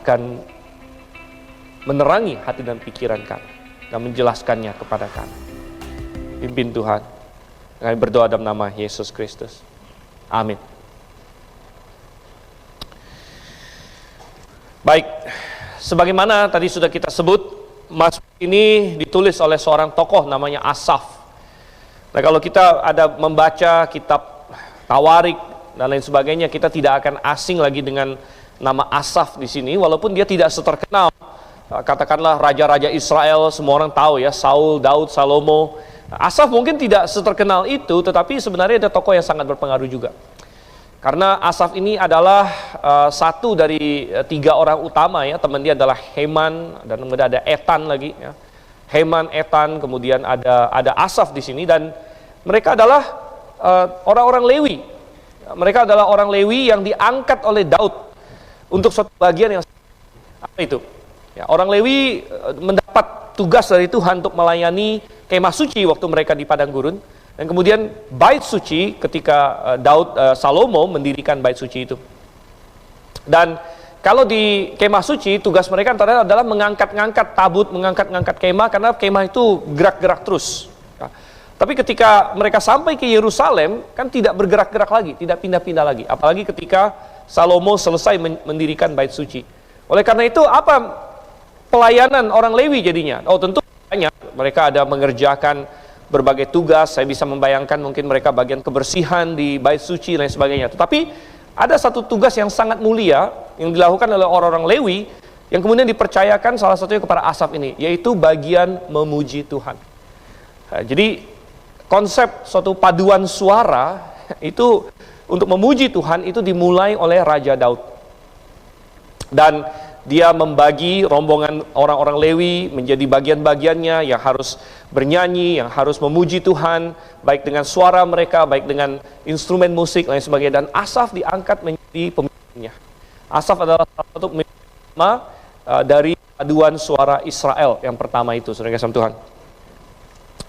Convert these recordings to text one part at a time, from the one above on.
akan menerangi hati dan pikiran kami dan menjelaskannya kepada kami. Pimpin Tuhan. Kami berdoa dalam nama Yesus Kristus. Amin. Baik, sebagaimana tadi sudah kita sebut, mazmur ini ditulis oleh seorang tokoh namanya Asaf. Nah, kalau kita ada membaca kitab Tawarik dan lain sebagainya, kita tidak akan asing lagi dengan nama Asaf di sini, walaupun dia tidak seterkenal. Katakanlah raja-raja Israel, semua orang tahu ya, Saul, Daud, Salomo. Asaf mungkin tidak seterkenal itu, tetapi sebenarnya ada tokoh yang sangat berpengaruh juga. Karena Asaf ini adalah satu dari 3 orang utama ya, teman dia adalah Heman dan kemudian ada Etan lagi ya. Heman, Etan, kemudian ada Asaf di sini, dan mereka adalah orang-orang Lewi. Mereka adalah orang Lewi yang diangkat oleh Daud untuk suatu bagian yang apa itu? Ya, orang Lewi mendapat tugas dari Tuhan untuk melayani kemah suci waktu mereka di padang gurun. Dan kemudian bait suci ketika Salomo mendirikan bait suci itu. Dan kalau di kemah suci, tugas mereka antara adalah mengangkat-ngangkat tabut, mengangkat-ngangkat kemah, karena kemah itu gerak-gerak terus. Ya. Tapi ketika mereka sampai ke Yerusalem, kan tidak bergerak-gerak lagi, tidak pindah-pindah lagi. Apalagi ketika Salomo selesai mendirikan bait suci. Oleh karena itu, apa pelayanan orang Lewi jadinya? Oh, tentu banyak. Mereka ada mengerjakan berbagai tugas. Saya bisa membayangkan mungkin mereka bagian kebersihan di bait suci dan sebagainya. Tetapi ada satu tugas yang sangat mulia yang dilakukan oleh orang-orang Lewi yang kemudian dipercayakan salah satunya kepada Asaf ini, yaitu bagian memuji Tuhan. Nah, jadi konsep suatu paduan suara itu untuk memuji Tuhan itu dimulai oleh Raja Daud. Dan dia membagi rombongan orang-orang Lewi menjadi bagian-bagiannya yang harus bernyanyi, yang harus memuji Tuhan, baik dengan suara mereka, baik dengan instrumen musik, lain sebagainya. Dan Asaf diangkat menjadi pemimpinnya. Asaf adalah salah satu pemimpin dari paduan suara Israel yang pertama itu, saudara kasih Tuhan.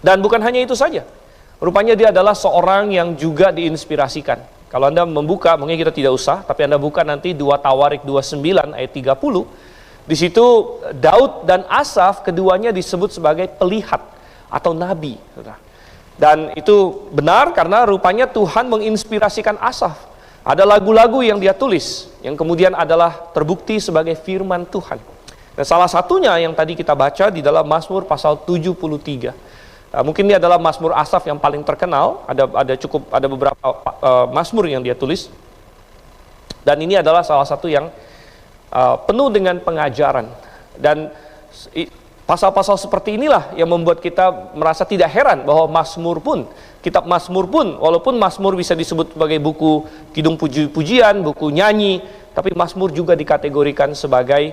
Dan bukan hanya itu saja. Rupanya dia adalah seorang yang juga diinspirasikan. Kalau Anda membuka, mungkin kita tidak usah, tapi Anda buka nanti 2 Tawarik 29 ayat 30. Di situ Daud dan Asaf keduanya disebut sebagai pelihat atau nabi. Dan itu benar karena rupanya Tuhan menginspirasikan Asaf. Ada lagu-lagu yang dia tulis yang kemudian adalah terbukti sebagai firman Tuhan. Dan salah satunya yang tadi kita baca di dalam Mazmur pasal 73. Mungkin ini adalah Mazmur Asaf yang paling terkenal. Ada beberapa Mazmur yang dia tulis. Dan ini adalah salah satu yang penuh dengan pengajaran. Dan pasal-pasal seperti inilah yang membuat kita merasa tidak heran bahwa Mazmur pun, kitab Mazmur pun, walaupun Mazmur bisa disebut sebagai buku kidung puji-pujian, buku nyanyi, tapi Mazmur juga dikategorikan sebagai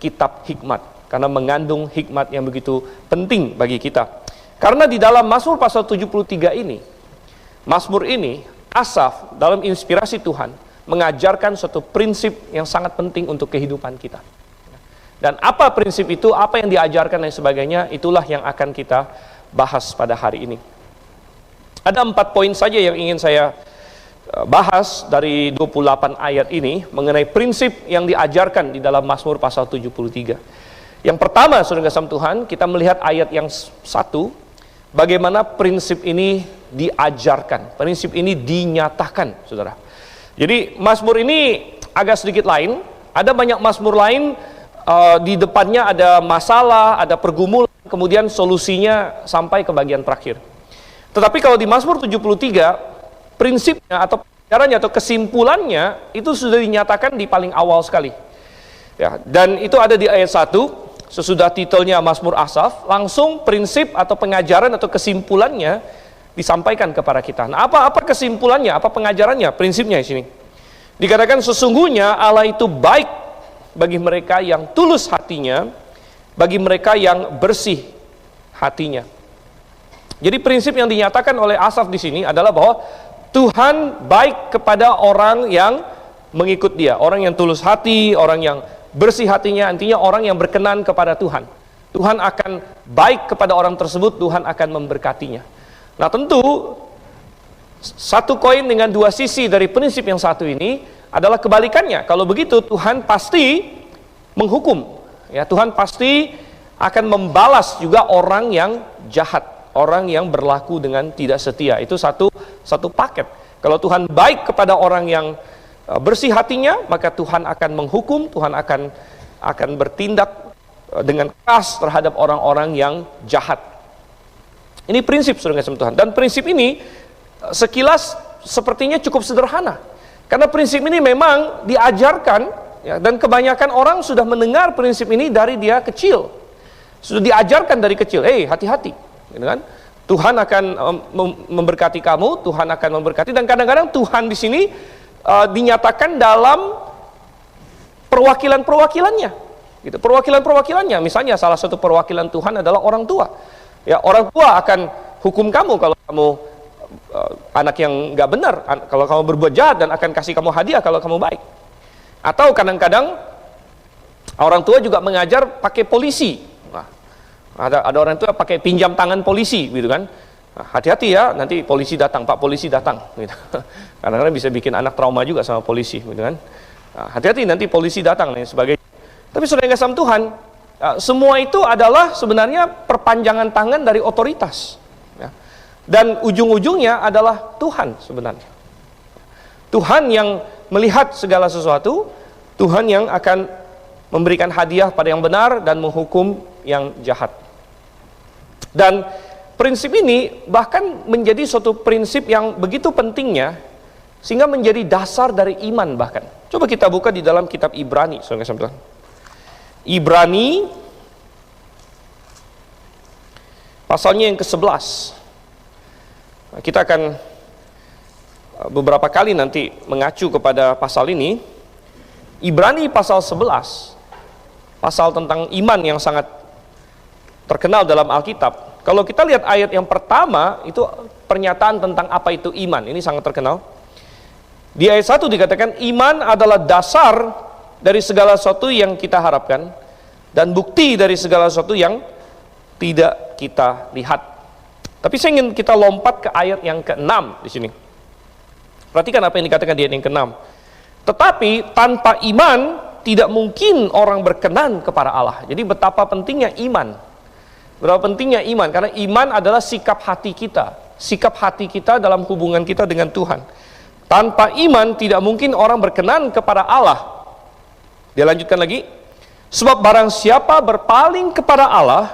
kitab hikmat karena mengandung hikmat yang begitu penting bagi kita. Karena di dalam Mazmur pasal 73 ini, Mazmur ini, Asaf dalam inspirasi Tuhan mengajarkan suatu prinsip yang sangat penting untuk kehidupan kita. Dan apa prinsip itu, apa yang diajarkan dan sebagainya, itulah yang akan kita bahas pada hari ini. Ada 4 poin saja yang ingin saya bahas dari 28 ayat ini mengenai prinsip yang diajarkan di dalam Mazmur pasal 73. Yang pertama, saudara kasih Tuhan, kita melihat ayat yang 1, bagaimana prinsip ini diajarkan, prinsip ini dinyatakan, saudara. Jadi Mazmur ini agak sedikit lain. Ada banyak Mazmur lain, di depannya ada masalah, ada pergumulan, kemudian solusinya sampai ke bagian terakhir. Tetapi kalau di Mazmur 73, prinsipnya atau caranya atau kesimpulannya itu sudah dinyatakan di paling awal sekali. Ya, dan itu ada di ayat 1. Sesudah titelnya Mazmur Asaf, langsung prinsip atau pengajaran atau kesimpulannya disampaikan kepada kita. Nah, apa kesimpulannya, apa pengajarannya, prinsipnya di sini? Dikatakan sesungguhnya Allah itu baik bagi mereka yang tulus hatinya, bagi mereka yang bersih hatinya. Jadi prinsip yang dinyatakan oleh Asaf di sini adalah bahwa Tuhan baik kepada orang yang mengikut Dia, orang yang tulus hati, orang yang bersih hatinya, artinya orang yang berkenan kepada Tuhan. Tuhan akan baik kepada orang tersebut, Tuhan akan memberkatinya. Nah, tentu satu koin dengan 2 sisi dari prinsip yang satu ini adalah kebalikannya. Kalau begitu, Tuhan pasti menghukum. Ya, Tuhan pasti akan membalas juga orang yang jahat, orang yang berlaku dengan tidak setia. Itu satu paket. Kalau Tuhan baik kepada orang yang bersih hatinya, maka Tuhan akan menghukum, Tuhan akan bertindak dengan keras terhadap orang-orang yang jahat. Ini prinsip, saudara kasih Tuhan. Dan prinsip ini sekilas sepertinya cukup sederhana. Karena prinsip ini memang diajarkan, ya, dan kebanyakan orang sudah mendengar prinsip ini dari dia kecil. Sudah diajarkan dari kecil, hati-hati, gitu kan? Tuhan akan memberkati kamu, Tuhan akan memberkati, dan kadang-kadang Tuhan di sini dinyatakan dalam perwakilan-perwakilannya, gitu. Perwakilan-perwakilannya, misalnya salah satu perwakilan Tuhan adalah orang tua. Ya, orang tua akan hukum kamu kalau kamu anak yang nggak benar, kalau kamu berbuat jahat, dan akan kasih kamu hadiah kalau kamu baik. Atau kadang-kadang orang tua juga mengajar pakai polisi. Nah, ada orang tua pakai pinjam tangan polisi, gitu kan? Nah, hati-hati ya, nanti polisi datang, Pak polisi datang, gitu. Kadang-kadang bisa bikin anak trauma juga sama polisi, gitu kan? Nah, hati-hati nanti polisi datang dan sebagainya. Tapi saudara yang kasih Tuhan, semua itu adalah sebenarnya perpanjangan tangan dari otoritas, ya. Dan ujung-ujungnya adalah Tuhan sebenarnya. Tuhan yang melihat segala sesuatu, Tuhan yang akan memberikan hadiah pada yang benar dan menghukum yang jahat. Dan prinsip ini bahkan menjadi suatu prinsip yang begitu pentingnya, sehingga menjadi dasar dari iman bahkan. Coba kita buka di dalam kitab Ibrani, saudara. Ibrani pasalnya yang ke-11. Kita akan beberapa kali nanti mengacu kepada pasal ini. Ibrani pasal 11, pasal tentang iman yang sangat terkenal dalam Alkitab. Kalau kita lihat ayat yang pertama, itu pernyataan tentang apa itu iman. Ini sangat terkenal. Di ayat 1 dikatakan, iman adalah dasar dari segala sesuatu yang kita harapkan, dan bukti dari segala sesuatu yang tidak kita lihat. Tapi saya ingin kita lompat ke ayat yang ke-6 di sini. Perhatikan apa yang dikatakan di ayat yang ke-6. Tetapi tanpa iman tidak mungkin orang berkenan kepada Allah. Jadi betapa pentingnya iman. Berapa pentingnya iman, karena iman adalah sikap hati kita. Sikap hati kita dalam hubungan kita dengan Tuhan. Tanpa iman tidak mungkin orang berkenan kepada Allah. Dia lanjutkan lagi, sebab barang siapa berpaling kepada Allah,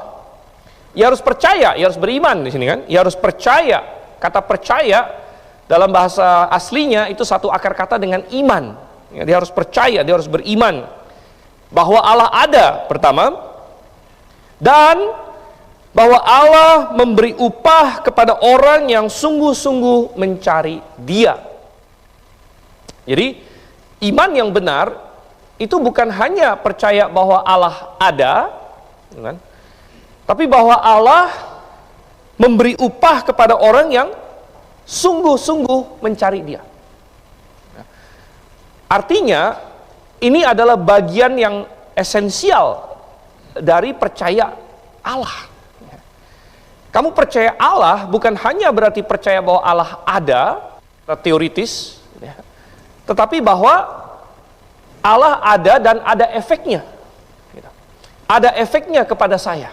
ia harus percaya, ia harus beriman di sini kan? Ia harus percaya. Kata percaya dalam bahasa aslinya itu satu akar kata dengan iman. Ya, dia harus percaya, dia harus beriman bahwa Allah ada pertama, dan bahwa Allah memberi upah kepada orang yang sungguh-sungguh mencari Dia. Jadi iman yang benar itu bukan hanya percaya bahwa Allah ada, kan? Tapi bahwa Allah memberi upah kepada orang yang sungguh-sungguh mencari Dia. Artinya, ini adalah bagian yang esensial dari percaya Allah. Kamu percaya Allah bukan hanya berarti percaya bahwa Allah ada, teoritis, tetapi bahwa Allah ada dan ada efeknya. Ada efeknya kepada saya.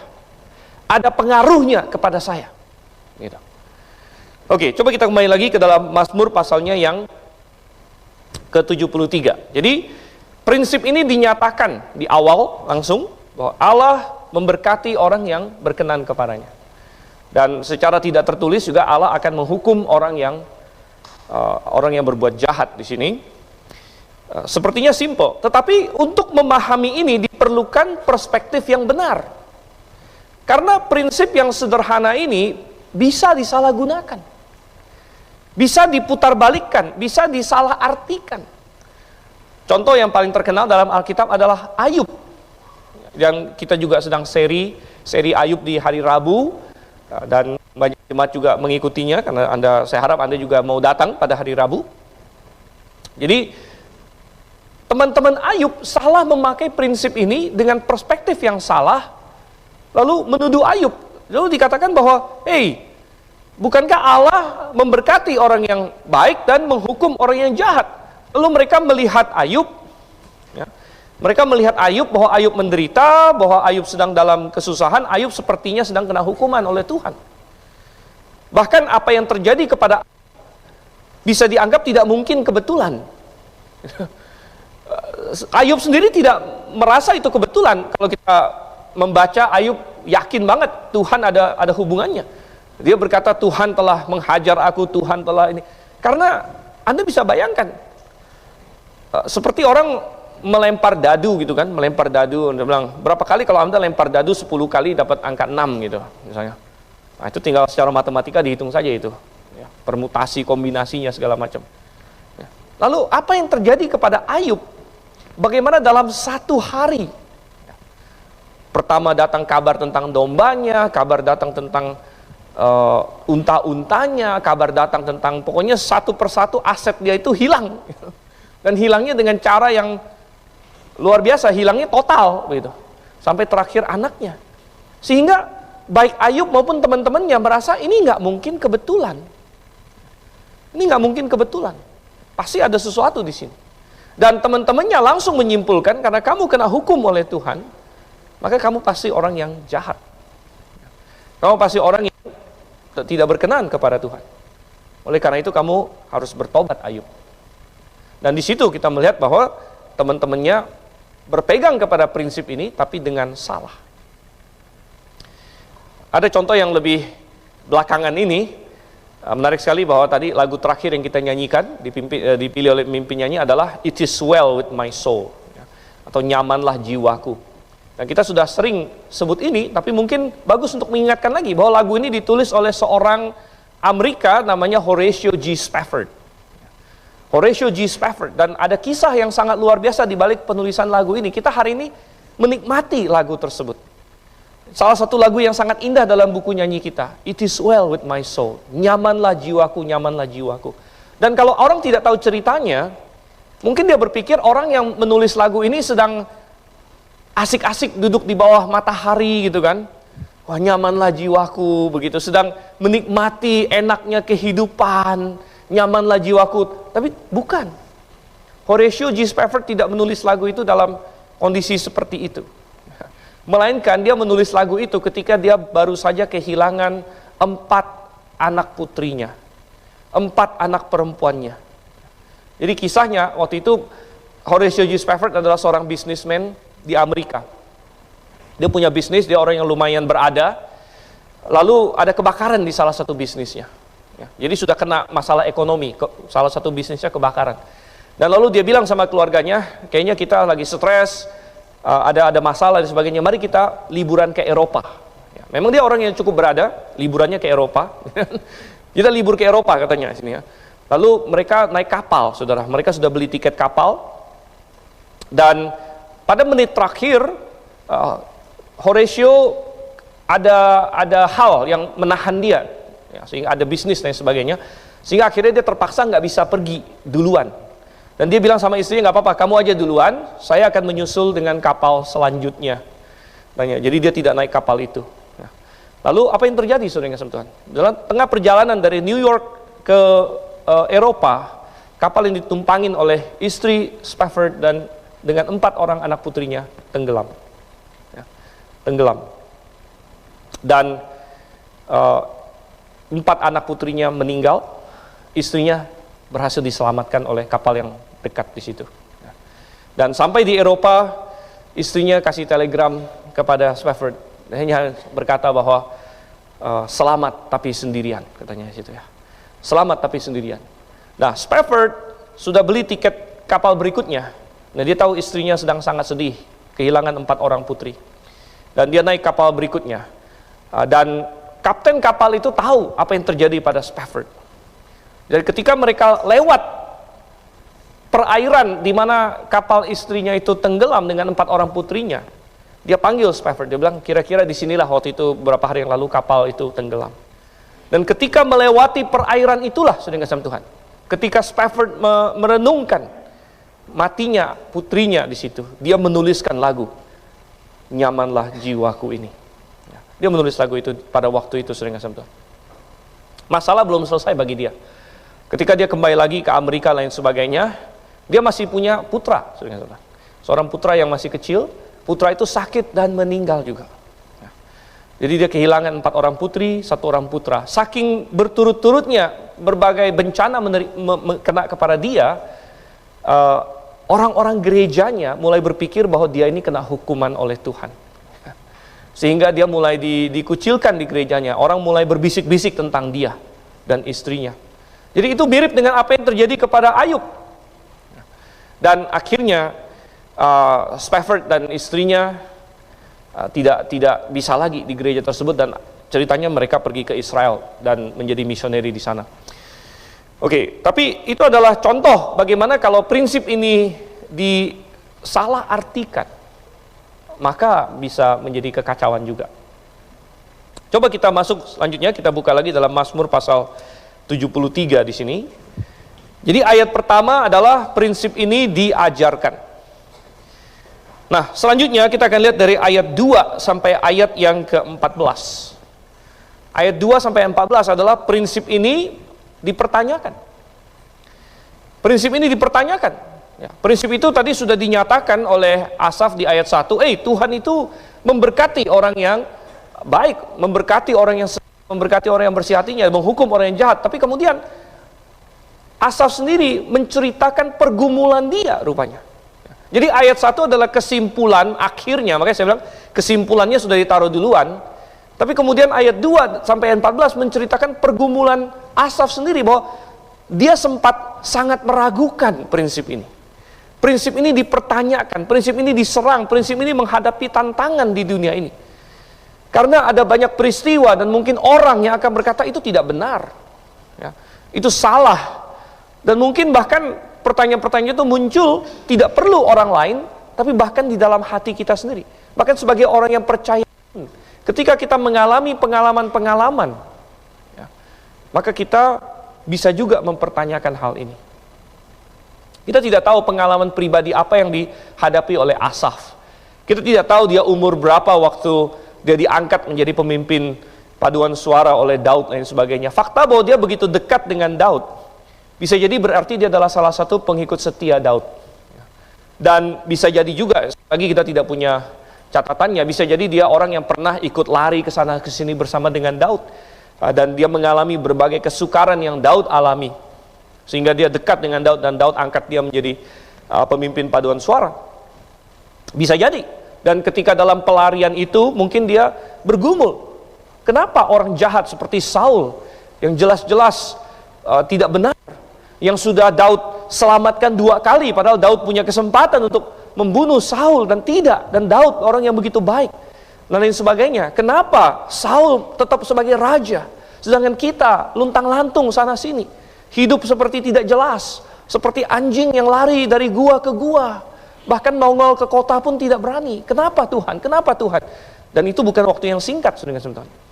Ada pengaruhnya kepada saya. Oke, coba kita kembali lagi ke dalam Mazmur pasalnya yang ke-73. Jadi, prinsip ini dinyatakan di awal langsung, bahwa Allah memberkati orang yang berkenan kepadanya. Dan secara tidak tertulis juga Allah akan menghukum orang yang berbuat jahat di sini. Sepertinya simple, tetapi untuk memahami ini diperlukan perspektif yang benar. Karena prinsip yang sederhana ini bisa disalahgunakan, bisa diputarbalikkan, bisa disalahartikan. Contoh yang paling terkenal dalam Alkitab adalah Ayub. Dan kita juga sedang seri Ayub di hari Rabu, dan banyak jemaat juga mengikutinya, karena saya harap Anda juga mau datang pada hari Rabu. Jadi teman-teman Ayub salah memakai prinsip ini dengan perspektif yang salah, lalu menuduh Ayub. Lalu dikatakan bahwa, bukankah Allah memberkati orang yang baik dan menghukum orang yang jahat? Lalu mereka melihat Ayub, ya, Mereka melihat Ayub, bahwa Ayub menderita, bahwa Ayub sedang dalam kesusahan, Ayub sepertinya sedang kena hukuman oleh Tuhan. Bahkan apa yang terjadi kepada Ayub bisa dianggap tidak mungkin kebetulan. Ayub sendiri tidak merasa itu kebetulan. Kalau kita membaca, Ayub yakin banget Tuhan ada hubungannya. Dia berkata, Tuhan telah menghajar aku, Tuhan telah ini. Karena Anda bisa bayangkan, seperti orang melempar dadu gitu kan, melempar dadu, Anda bilang, berapa kali kalau Anda lempar dadu 10 kali dapat angka 6 gitu misalnya. Nah, itu tinggal secara matematika dihitung saja itu. Ya, permutasi, kombinasinya segala macam. Ya. Lalu apa yang terjadi kepada Ayub? Bagaimana dalam satu hari? Ya. Pertama datang kabar tentang dombanya, kabar datang tentang unta-untanya, kabar datang tentang, pokoknya satu persatu aset dia itu hilang. Dan hilangnya dengan cara yang luar biasa, hilangnya total begitu. Sampai terakhir anaknya. Sehingga baik Ayub maupun teman-temannya merasa ini nggak mungkin kebetulan. Ini nggak mungkin kebetulan. Pasti ada sesuatu di sini. Dan teman-temannya langsung menyimpulkan, karena kamu kena hukum oleh Tuhan, maka kamu pasti orang yang jahat. Kamu pasti orang yang tidak berkenan kepada Tuhan. Oleh karena itu kamu harus bertobat, Ayub. Dan di situ kita melihat bahwa teman-temannya berpegang kepada prinsip ini, tapi dengan salah. Ada contoh yang lebih belakangan ini, menarik sekali bahwa tadi lagu terakhir yang kita nyanyikan, dipilih oleh pemimpin nyanyi adalah It is well with my soul, atau nyamanlah jiwaku. Dan kita sudah sering sebut ini, tapi mungkin bagus untuk mengingatkan lagi bahwa lagu ini ditulis oleh seorang Amerika namanya Horatio G. Spafford. Horatio G. Spafford, dan ada kisah yang sangat luar biasa di balik penulisan lagu ini. Kita hari ini menikmati lagu tersebut. Salah satu lagu yang sangat indah dalam buku nyanyi kita, It is well with my soul. Nyamanlah jiwaku, nyamanlah jiwaku. Dan kalau orang tidak tahu ceritanya, mungkin dia berpikir orang yang menulis lagu ini sedang asik-asik duduk di bawah matahari gitu kan. Wah, nyamanlah jiwaku begitu, sedang menikmati enaknya kehidupan, nyamanlah jiwaku. Tapi bukan. Horatio G. Spafford tidak menulis lagu itu dalam kondisi seperti itu. Melainkan dia menulis lagu itu ketika dia baru saja kehilangan 4 anak putrinya, 4 anak perempuannya. Jadi kisahnya waktu itu, Horatio G. Spafford adalah seorang bisnismen di Amerika. Dia punya bisnis, dia orang yang lumayan berada. Lalu ada kebakaran di salah satu bisnisnya. Ya, jadi sudah kena masalah ekonomi, salah satu bisnisnya kebakaran. Dan lalu dia bilang sama keluarganya, kayaknya kita lagi stres, ada masalah dan sebagainya, mari kita liburan ke Eropa. Ya, memang dia orang yang cukup berada, liburannya ke Eropa. Kita libur ke Eropa katanya di sini ya. Lalu mereka naik kapal, saudara. Mereka sudah beli tiket kapal. Dan pada menit terakhir, Horatio ada hal yang menahan dia, ya, sehingga ada bisnis dan sebagainya, sehingga akhirnya dia terpaksa nggak bisa pergi duluan. Dan dia bilang sama istrinya, nggak apa-apa, kamu aja duluan, saya akan menyusul dengan kapal selanjutnya. Jadi dia tidak naik kapal itu. Ya. Lalu apa yang terjadi, saudara yang kasih Tuhan? Dalam tengah perjalanan dari New York ke Eropa, kapal yang ditumpangin oleh istri Spafford dan dengan 4 orang anak putrinya tenggelam. Ya, tenggelam. Dan 4 anak putrinya meninggal, istrinya berhasil diselamatkan oleh kapal yang dekat di situ. Ya. Dan sampai di Eropa, istrinya kasih telegram kepada Spafford, hanya berkata bahwa selamat tapi sendirian, katanya di situ ya. Selamat tapi sendirian. Nah, Spafford sudah beli tiket kapal berikutnya. Nah, dia tahu istrinya sedang sangat sedih, kehilangan 4 orang putri. Dan dia naik kapal berikutnya. Dan kapten kapal itu tahu apa yang terjadi pada Spafford. Jadi ketika mereka lewat perairan di mana kapal istrinya itu tenggelam dengan 4 orang putrinya, dia panggil Spafford, dia bilang, kira-kira disinilah waktu itu beberapa hari yang lalu kapal itu tenggelam. Dan ketika melewati perairan itulah, saudara kasih Tuhan, ketika Spafford merenungkan matinya putrinya di situ, dia menuliskan lagu Nyamanlah Jiwaku ini. Dia menulis lagu itu pada waktu itu, saudara kasih Tuhan. Masalah belum selesai bagi dia. Ketika dia kembali lagi ke Amerika lain sebagainya, dia masih punya putra, saudara kasih Tuhan. Seorang putra yang masih kecil, putra itu sakit dan meninggal juga. Jadi dia kehilangan 4 orang putri, 1 orang putra. Saking berturut-turutnya berbagai bencana kena kepada dia, orang-orang gerejanya mulai berpikir bahwa dia ini kena hukuman oleh Tuhan. Sehingga dia mulai dikucilkan di gerejanya. Orang mulai berbisik-bisik tentang dia dan istrinya. Jadi itu mirip dengan apa yang terjadi kepada Ayub. Dan akhirnya Spafford dan istrinya tidak bisa lagi di gereja tersebut, dan ceritanya mereka pergi ke Israel dan menjadi misioneri di sana. Oke, tapi itu adalah contoh bagaimana kalau prinsip ini disalah artikan, maka bisa menjadi kekacauan juga. Coba kita masuk selanjutnya, kita buka lagi dalam Mazmur pasal 73 di sini. Jadi ayat pertama adalah prinsip ini diajarkan. Nah, selanjutnya kita akan lihat dari ayat 2 sampai ayat yang ke-14. Ayat 2 sampai 14 adalah prinsip ini dipertanyakan. Prinsip ini dipertanyakan. Ya, prinsip itu tadi sudah dinyatakan oleh Asaf di ayat 1. Tuhan itu memberkati orang yang baik, memberkati orang yang bersih hatinya, menghukum orang yang jahat. Tapi kemudian Asaf sendiri menceritakan pergumulan dia rupanya. Jadi ayat 1 adalah kesimpulan akhirnya, makanya saya bilang kesimpulannya sudah ditaruh duluan. Tapi kemudian ayat 2 sampai ayat 14 menceritakan pergumulan Asaf sendiri, bahwa dia sempat sangat meragukan prinsip ini. Prinsip ini dipertanyakan, prinsip ini diserang, prinsip ini menghadapi tantangan di dunia ini. Karena ada banyak peristiwa dan mungkin orang yang akan berkata itu tidak benar, ya, itu salah. Dan mungkin bahkan pertanyaan-pertanyaan itu muncul tidak perlu orang lain, tapi bahkan di dalam hati kita sendiri. Bahkan sebagai orang yang percaya, ketika kita mengalami pengalaman-pengalaman, ya, maka kita bisa juga mempertanyakan hal ini. Kita tidak tahu pengalaman pribadi apa yang dihadapi oleh Asaf. Kita tidak tahu dia umur berapa waktu dia diangkat menjadi pemimpin paduan suara oleh Daud dan sebagainya. Fakta bahwa dia begitu dekat dengan Daud bisa jadi berarti dia adalah salah satu pengikut setia Daud. Dan bisa jadi juga, lagi kita tidak punya catatannya, bisa jadi dia orang yang pernah ikut lari ke sana ke sini bersama dengan Daud, dan dia mengalami berbagai kesukaran yang Daud alami, sehingga dia dekat dengan Daud dan Daud angkat dia menjadi pemimpin paduan suara. Bisa jadi. Dan ketika dalam pelarian itu mungkin dia bergumul, kenapa orang jahat seperti Saul yang jelas-jelas tidak benar, yang sudah Daud selamatkan 2 kali, padahal Daud punya kesempatan untuk membunuh Saul dan tidak, dan Daud orang yang begitu baik dan lain sebagainya. Kenapa Saul tetap sebagai raja, sedangkan kita luntang-lantung sana sini, hidup seperti tidak jelas, seperti anjing yang lari dari gua ke gua, bahkan nongol ke kota pun tidak berani. Kenapa Tuhan? Kenapa Tuhan? Dan itu bukan waktu yang singkat, saudara-saudara.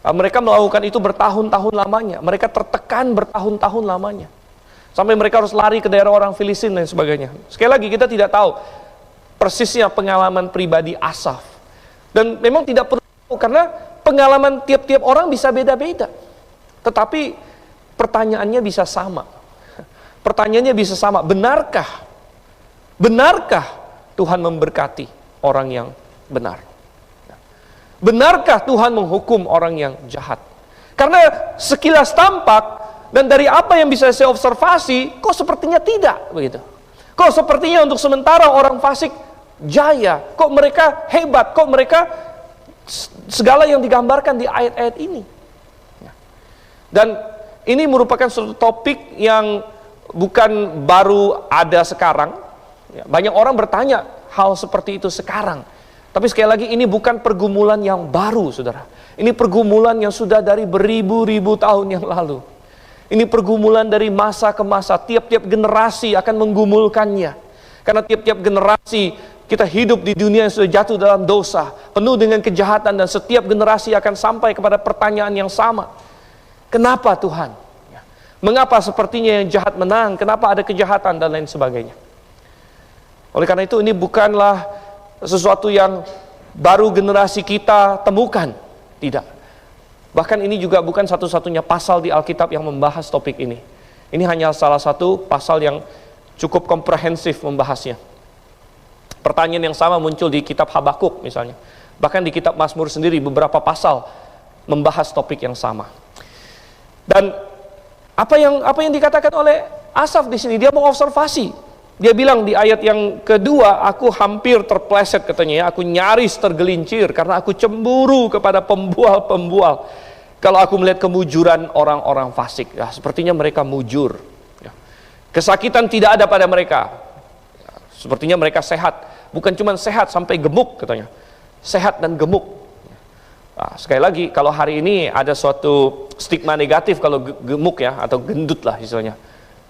Mereka melakukan itu bertahun-tahun lamanya. Mereka tertekan bertahun-tahun lamanya. Sampai mereka harus lari ke daerah orang Filistin dan sebagainya. Sekali lagi kita tidak tahu persisnya pengalaman pribadi Asaf. Dan memang tidak perlu tahu, karena pengalaman tiap-tiap orang bisa beda-beda. Tetapi pertanyaannya bisa sama. Pertanyaannya bisa sama. Benarkah? Benarkah Tuhan memberkati orang yang benar? Benarkah Tuhan menghukum orang yang jahat? Karena sekilas tampak dan dari apa yang bisa saya observasi, kok sepertinya tidak begitu. Kok sepertinya untuk sementara orang fasik jaya, kok mereka hebat, kok mereka segala yang digambarkan di ayat-ayat ini. Dan ini merupakan suatu topik yang bukan baru ada sekarang. Banyak orang bertanya hal seperti itu sekarang. Tapi sekali lagi ini bukan pergumulan yang baru, saudara. Ini pergumulan yang sudah dari beribu-ribu tahun yang lalu. Ini pergumulan dari masa ke masa. Tiap-tiap generasi akan menggumulkannya. Karena tiap-tiap generasi kita hidup di dunia yang sudah jatuh dalam dosa, penuh dengan kejahatan, dan setiap generasi akan sampai kepada pertanyaan yang sama. Kenapa Tuhan? Mengapa sepertinya yang jahat menang? Kenapa ada kejahatan dan lain sebagainya? Oleh karena itu ini bukanlah sesuatu yang baru generasi kita temukan. Tidak. Bahkan ini juga bukan satu-satunya pasal di Alkitab yang membahas topik ini. Ini hanya salah satu pasal yang cukup komprehensif membahasnya. Pertanyaan yang sama muncul di kitab Habakuk misalnya. Bahkan di kitab Mazmur sendiri beberapa pasal membahas topik yang sama. Dan apa yang dikatakan oleh Asaf di sini, dia mengobservasi. Dia bilang di ayat yang kedua, aku hampir terpleset katanya ya, aku nyaris tergelincir karena aku cemburu kepada pembual-pembual. Kalau aku melihat kemujuran orang-orang fasik, ya sepertinya mereka mujur. Ya. Kesakitan tidak ada pada mereka. Ya, sepertinya mereka sehat, bukan cuma sehat sampai gemuk katanya. Sehat dan gemuk. Nah, sekali lagi, kalau hari ini ada suatu stigma negatif kalau gemuk ya, atau gendut lah istilahnya.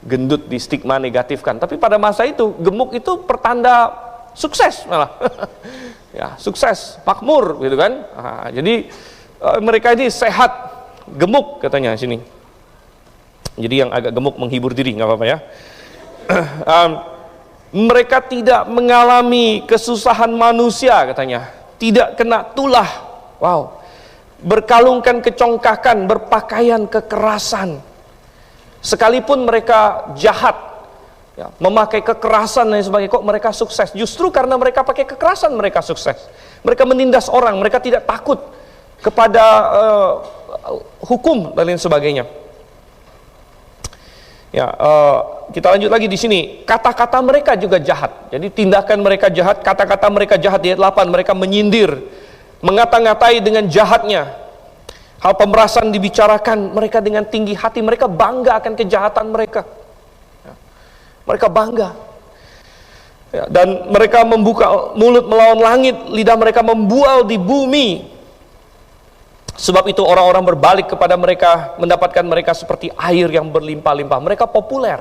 Gendut di stigma negatifkan. Tapi pada masa itu, gemuk itu pertanda sukses malah. Ya, sukses, makmur gitu kan. Nah, jadi mereka ini sehat, gemuk katanya sini. Jadi yang agak gemuk menghibur diri, nggak apa-apa ya. Mereka tidak mengalami kesusahan manusia katanya. Tidak kena tulah. Wow. Berkalungkan kecongkakan, berpakaian kekerasan. Sekalipun mereka jahat, ya, memakai kekerasan dan sebagainya, kok mereka sukses? Justru karena mereka pakai kekerasan mereka sukses. Mereka menindas orang, mereka tidak takut kepada hukum dan lain sebagainya. Ya, kita lanjut lagi di sini. Kata-kata mereka juga jahat. Jadi tindakan mereka jahat, kata-kata mereka jahat di ayat 8, mereka menyindir, mengata-ngatai dengan jahatnya. Hal pemerasan dibicarakan, mereka dengan tinggi hati, mereka bangga akan kejahatan mereka. Ya. Mereka bangga. Ya, dan mereka membuka mulut melawan langit, lidah mereka membual di bumi. Sebab itu orang-orang berbalik kepada mereka, mendapatkan mereka seperti air yang berlimpah-limpah. Mereka populer.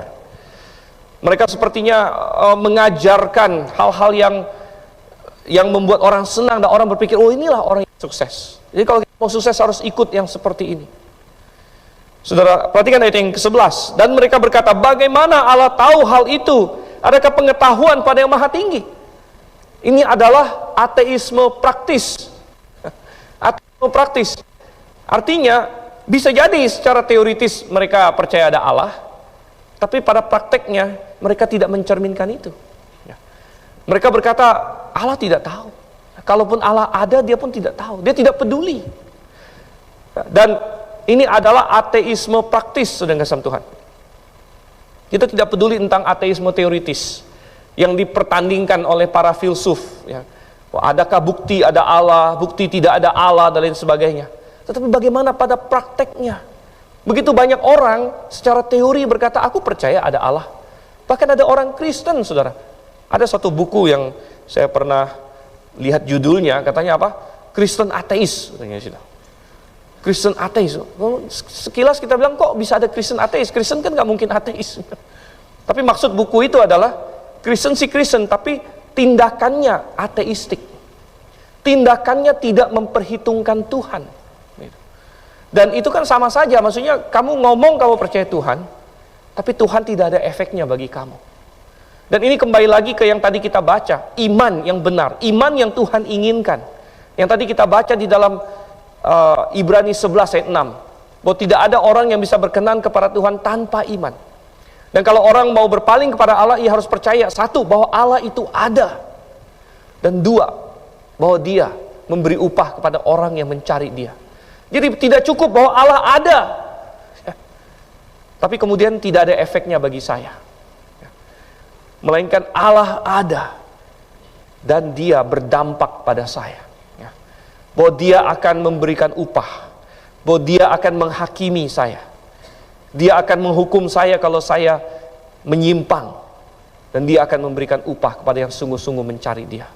Mereka sepertinya mengajarkan hal-hal yang membuat orang senang, dan orang berpikir, oh inilah orang yang sukses. Jadi kalau kita mau sukses harus ikut yang seperti ini. Saudara, perhatikan ayat yang ke-11. Dan mereka berkata, bagaimana Allah tahu hal itu? Adakah pengetahuan pada yang maha tinggi? Ini adalah ateisme praktis. Ateisme praktis. Artinya, bisa jadi secara teoritis mereka percaya ada Allah, tapi pada prakteknya mereka tidak mencerminkan itu. Mereka berkata, Allah tidak tahu. Kalaupun Allah ada, dia pun tidak tahu. Dia tidak peduli. Dan ini adalah ateisme praktis, saudara kasih Tuhan. Kita tidak peduli tentang ateisme teoritis yang dipertandingkan oleh para filsuf. Ya. Adakah bukti ada Allah, bukti tidak ada Allah, dan lain sebagainya. Tetapi bagaimana pada prakteknya? Begitu banyak orang secara teori berkata, aku percaya ada Allah. Bahkan ada orang Kristen, saudara. Ada satu buku yang saya pernah lihat judulnya, katanya apa? Kristen ateis, katanya sih. Kristen ateis. Sekilas kita bilang, kok bisa ada Kristen ateis? Kristen kan nggak mungkin ateis. Tapi maksud buku itu adalah Kristen sih Kristen, tapi tindakannya ateistik. Tindakannya tidak memperhitungkan Tuhan. Dan itu kan sama saja, maksudnya kamu ngomong kamu percaya Tuhan, tapi Tuhan tidak ada efeknya bagi kamu. Dan ini kembali lagi ke yang tadi kita baca, iman yang benar, iman yang Tuhan inginkan. Yang tadi kita baca di dalam Ibrani 11 ayat 6, bahwa tidak ada orang yang bisa berkenan kepada Tuhan tanpa iman. Dan kalau orang mau berpaling kepada Allah, ia harus percaya, satu, bahwa Allah itu ada, dan dua, bahwa dia memberi upah kepada orang yang mencari dia. Jadi tidak cukup bahwa Allah ada, tapi kemudian tidak ada efeknya bagi saya. Melainkan Allah ada dan dia berdampak pada saya, ya. Bahwa dia akan memberikan upah, bahwa dia akan menghakimi saya, dia akan menghukum saya kalau saya menyimpang, dan dia akan memberikan upah kepada yang sungguh-sungguh mencari dia.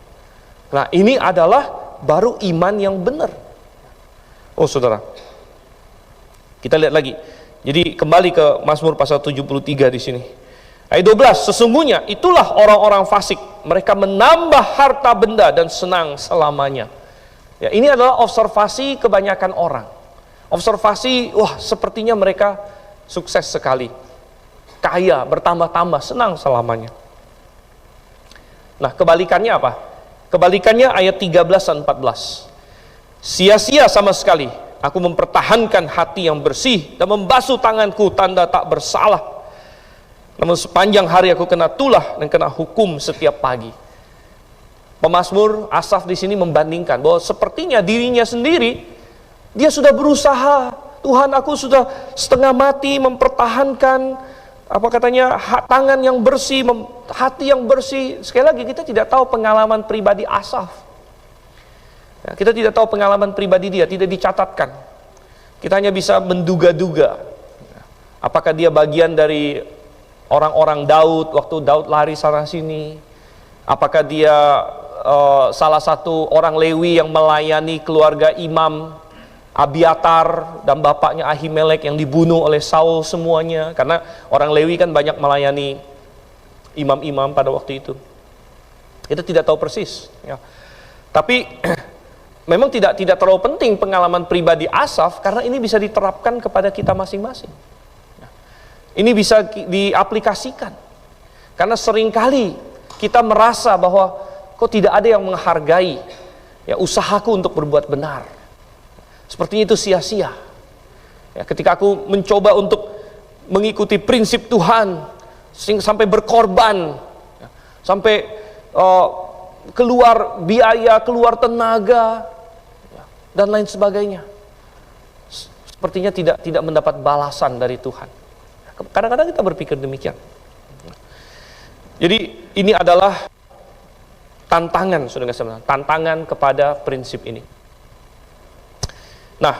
Nah, ini adalah baru iman yang benar. Oh saudara, kita lihat lagi. Jadi kembali ke Mazmur pasal 73 di sini. Ayat 12, sesungguhnya itulah orang-orang fasik, mereka menambah harta benda dan senang selamanya. Ya, ini adalah observasi kebanyakan orang. Observasi, wah sepertinya mereka sukses sekali, kaya, bertambah-tambah, senang selamanya. Nah, kebalikannya apa? Kebalikannya ayat 13 dan 14. Sia-sia sama sekali aku mempertahankan hati yang bersih dan membasuh tanganku tanda tak bersalah. Namun sepanjang hari aku kena tulah dan kena hukum setiap pagi. Pemazmur Asaf di sini membandingkan bahwa sepertinya dirinya sendiri, dia sudah berusaha, Tuhan aku sudah setengah mati mempertahankan, apa katanya, tangan yang bersih, hati yang bersih. Sekali lagi, kita tidak tahu pengalaman pribadi Asaf. Ya, kita tidak tahu pengalaman pribadi dia, tidak dicatatkan. Kita hanya bisa menduga-duga. Apakah dia bagian dari orang-orang Daud, waktu Daud lari sana sini? Apakah dia salah satu orang Lewi yang melayani keluarga Imam Abiatar dan bapaknya Ahimelek yang dibunuh oleh Saul semuanya? Karena orang Lewi kan banyak melayani imam-imam pada waktu itu. Kita tidak tahu persis, ya. Tapi memang tidak terlalu penting pengalaman pribadi Asaf, karena ini bisa diterapkan kepada kita masing-masing. Ini bisa diaplikasikan. Karena seringkali kita merasa bahwa kok tidak ada yang menghargai ya usahaku untuk berbuat benar. Sepertinya itu sia-sia. Ya, ketika aku mencoba untuk mengikuti prinsip Tuhan, sampai berkorban, ya, sampai keluar biaya, keluar tenaga, ya, dan lain sebagainya, sepertinya tidak mendapat balasan dari Tuhan. Kadang-kadang kita berpikir demikian. Jadi ini adalah tantangan, saudara sekalian, tantangan kepada prinsip ini. Nah,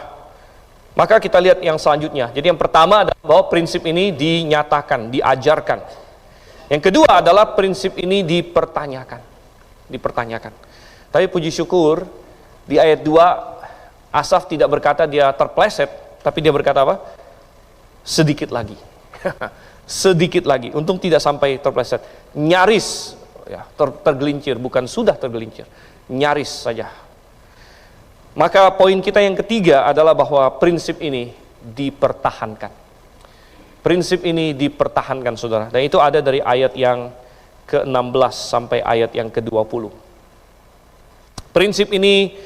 maka kita lihat yang selanjutnya. Jadi yang pertama adalah bahwa prinsip ini dinyatakan, diajarkan. Yang kedua adalah prinsip ini dipertanyakan. Tapi puji syukur di ayat 2 Asaf tidak berkata dia terpleset, tapi dia berkata apa? Sedikit lagi. Sedikit lagi. Untung tidak sampai terpleset. Nyaris ya, tergelincir, bukan sudah tergelincir, nyaris saja. Maka poin kita yang ketiga adalah bahwa prinsip ini dipertahankan. Prinsip ini dipertahankan, saudara. Dan itu ada dari ayat yang ke-16 sampai ayat yang ke-20. Prinsip ini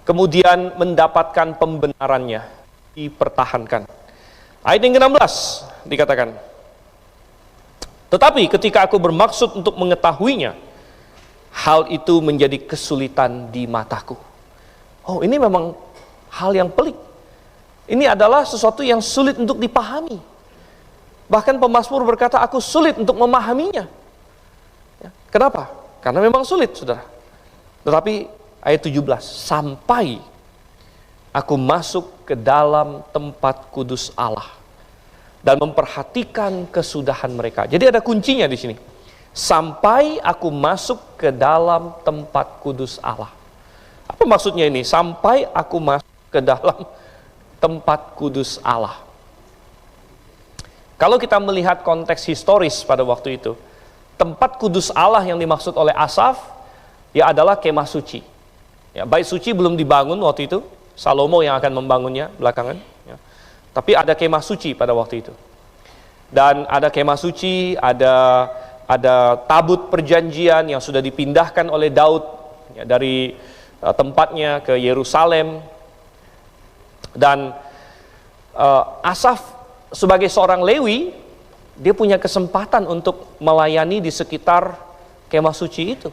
kemudian mendapatkan pembenarannya, dipertahankan. Ayat yang ke-16 dikatakan, tetapi ketika aku bermaksud untuk mengetahuinya, hal itu menjadi kesulitan di mataku. Oh, ini memang hal yang pelik. Ini adalah sesuatu yang sulit untuk dipahami. Bahkan pemazmur berkata, aku sulit untuk memahaminya. Ya, kenapa? Karena memang sulit, saudara. Tetapi ayat 17, sampai aku masuk ke dalam tempat kudus Allah dan memperhatikan kesudahan mereka. Jadi ada kuncinya di sini. Sampai aku masuk ke dalam tempat kudus Allah. Apa maksudnya ini? Sampai aku masuk ke dalam tempat kudus Allah. Kalau kita melihat konteks historis pada waktu itu, tempat kudus Allah yang dimaksud oleh Asaf ya adalah kemah suci. Ya, bait suci belum dibangun waktu itu, Salomo yang akan membangunnya belakangan. Ya. Tapi ada kemah suci pada waktu itu. Dan ada kemah suci, ada tabut perjanjian yang sudah dipindahkan oleh Daud ya, dari tempatnya ke Yerusalem. Dan Asaf sebagai seorang Lewi, dia punya kesempatan untuk melayani di sekitar kemah suci itu.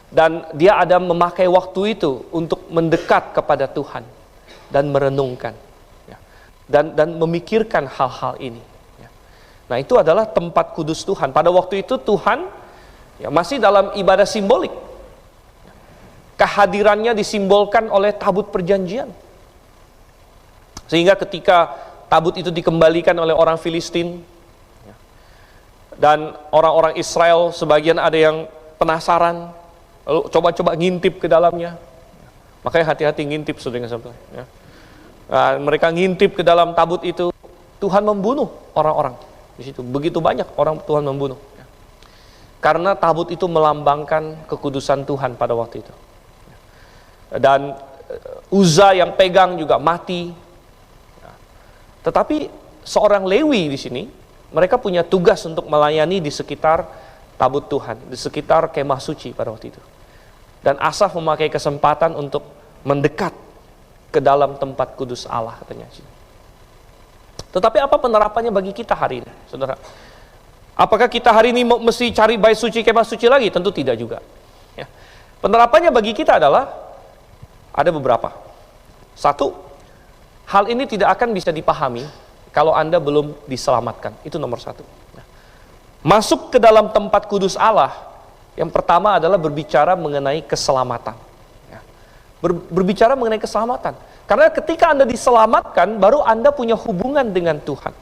Dan dia ada memakai waktu itu untuk mendekat kepada Tuhan dan merenungkan dan memikirkan hal-hal ini. Nah, itu adalah tempat kudus Tuhan. Pada waktu itu Tuhan ya, masih dalam ibadah simbolik. Kehadirannya disimbolkan oleh tabut perjanjian. Sehingga ketika tabut itu dikembalikan oleh orang Filistin dan orang-orang Israel, sebagian ada yang penasaran, lalu coba-coba ngintip ke dalamnya. Makanya hati-hati ngintip, saudara-saudara. Ya. Nah, mereka ngintip ke dalam tabut itu, Tuhan membunuh orang-orang di situ. Begitu banyak orang Tuhan membunuh. Ya. Karena tabut itu melambangkan kekudusan Tuhan pada waktu itu. Dan Uza yang pegang juga mati. Ya. Tetapi seorang Lewi di sini, mereka punya tugas untuk melayani di sekitar tabut Tuhan, di sekitar kemah suci pada waktu itu. Dan Asaf memakai kesempatan untuk mendekat ke dalam tempat kudus Allah, katanya. Tetapi apa penerapannya bagi kita hari ini, saudara? Apakah kita hari ini mesti cari bait suci, kemah suci lagi? Tentu tidak juga. Ya. Penerapannya bagi kita adalah ada beberapa. Satu, hal ini tidak akan bisa dipahami kalau Anda belum diselamatkan. Itu nomor satu. Masuk ke dalam tempat kudus Allah, yang pertama adalah berbicara mengenai keselamatan. Berbicara mengenai keselamatan. Karena ketika Anda diselamatkan, baru Anda punya hubungan dengan Tuhan.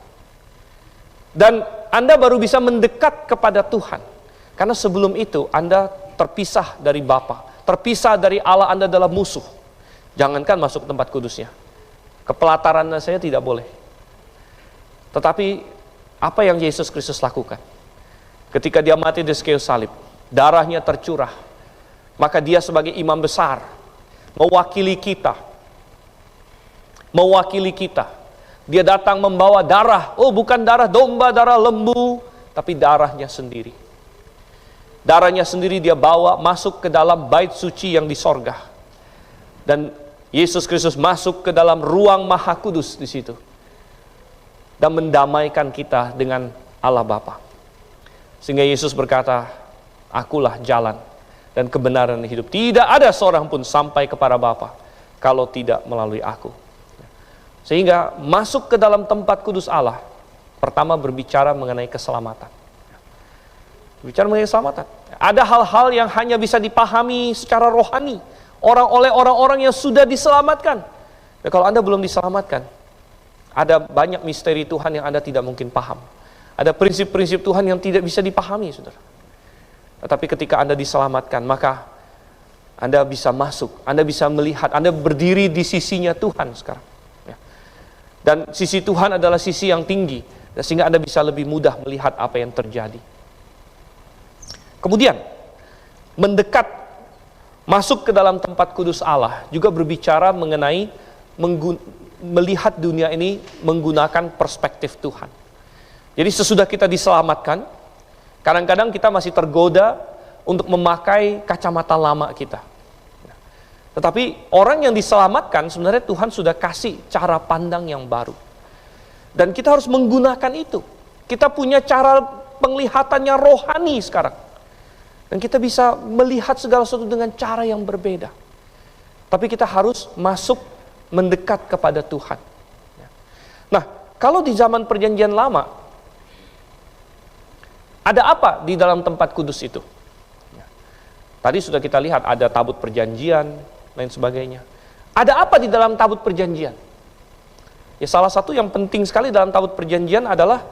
Dan Anda baru bisa mendekat kepada Tuhan. Karena sebelum itu, Anda terpisah dari Bapa, terpisah dari Allah, Anda adalah musuh. Jangankan masuk ke tempat kudusnya, kepelataran saya tidak boleh. Tetapi apa yang Yesus Kristus lakukan? Ketika dia mati di kayu salib, darahnya tercurah, maka dia sebagai imam besar mewakili kita. Dia datang membawa darah, bukan darah domba, darah lembu, tapi darahnya sendiri. Darahnya sendiri dia bawa masuk ke dalam bait suci yang di sorga. Dan Yesus Kristus masuk ke dalam ruang maha kudus di situ. Dan mendamaikan kita dengan Allah Bapa. Sehingga Yesus berkata, akulah jalan dan kebenaran dan hidup. Tidak ada seorang pun sampai kepada Bapa kalau tidak melalui aku. Sehingga masuk ke dalam tempat kudus Allah, pertama berbicara mengenai keselamatan. Bicara mengenai keselamatan. Ada hal-hal yang hanya bisa dipahami secara rohani oleh orang-orang yang sudah diselamatkan. Dan kalau Anda belum diselamatkan, ada banyak misteri Tuhan yang Anda tidak mungkin paham. Ada prinsip-prinsip Tuhan yang tidak bisa dipahami, saudara. Tetapi ketika Anda diselamatkan, maka Anda bisa masuk, Anda bisa melihat, Anda berdiri di sisinya Tuhan sekarang. Dan sisi Tuhan adalah sisi yang tinggi, sehingga Anda bisa lebih mudah melihat apa yang terjadi. Kemudian, mendekat, masuk ke dalam tempat kudus Allah, juga berbicara mengenai melihat dunia ini menggunakan perspektif Tuhan. Jadi sesudah kita diselamatkan, kadang-kadang kita masih tergoda untuk memakai kacamata lama kita. Tetapi orang yang diselamatkan, sebenarnya Tuhan sudah kasih cara pandang yang baru. Dan kita harus menggunakan itu. Kita punya cara penglihatannya rohani sekarang. Dan kita bisa melihat segala sesuatu dengan cara yang berbeda. Tapi kita harus masuk mendekat kepada Tuhan. Nah, kalau di zaman perjanjian lama, ada apa di dalam tempat kudus itu? Tadi sudah kita lihat ada tabut perjanjian, lain sebagainya. Ada apa di dalam tabut perjanjian? Ya, salah satu yang penting sekali dalam tabut perjanjian adalah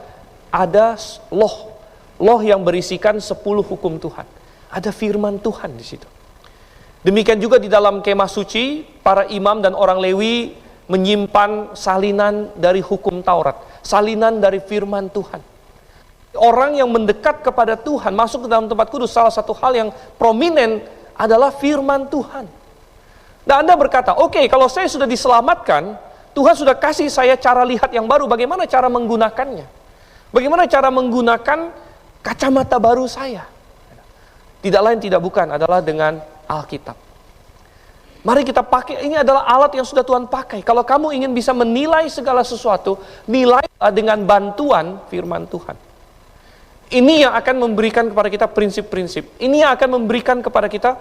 ada loh yang berisikan 10 hukum Tuhan. Ada firman Tuhan di situ. Demikian juga di dalam kemah suci, para imam dan orang Lewi menyimpan salinan dari hukum Taurat, salinan dari firman Tuhan. Orang yang mendekat kepada Tuhan, masuk ke dalam tempat kudus, salah satu hal yang prominent adalah firman Tuhan. Dan Anda berkata, oke, kalau saya sudah diselamatkan, Tuhan sudah kasih saya cara lihat yang baru, bagaimana cara menggunakannya? Bagaimana cara menggunakan kacamata baru saya? Tidak lain tidak bukan adalah dengan Alkitab. Mari kita pakai, ini adalah alat yang sudah Tuhan pakai. Kalau kamu ingin bisa menilai segala sesuatu, nilailah dengan bantuan firman Tuhan. Ini yang akan memberikan kepada kita prinsip-prinsip. Ini yang akan memberikan kepada kita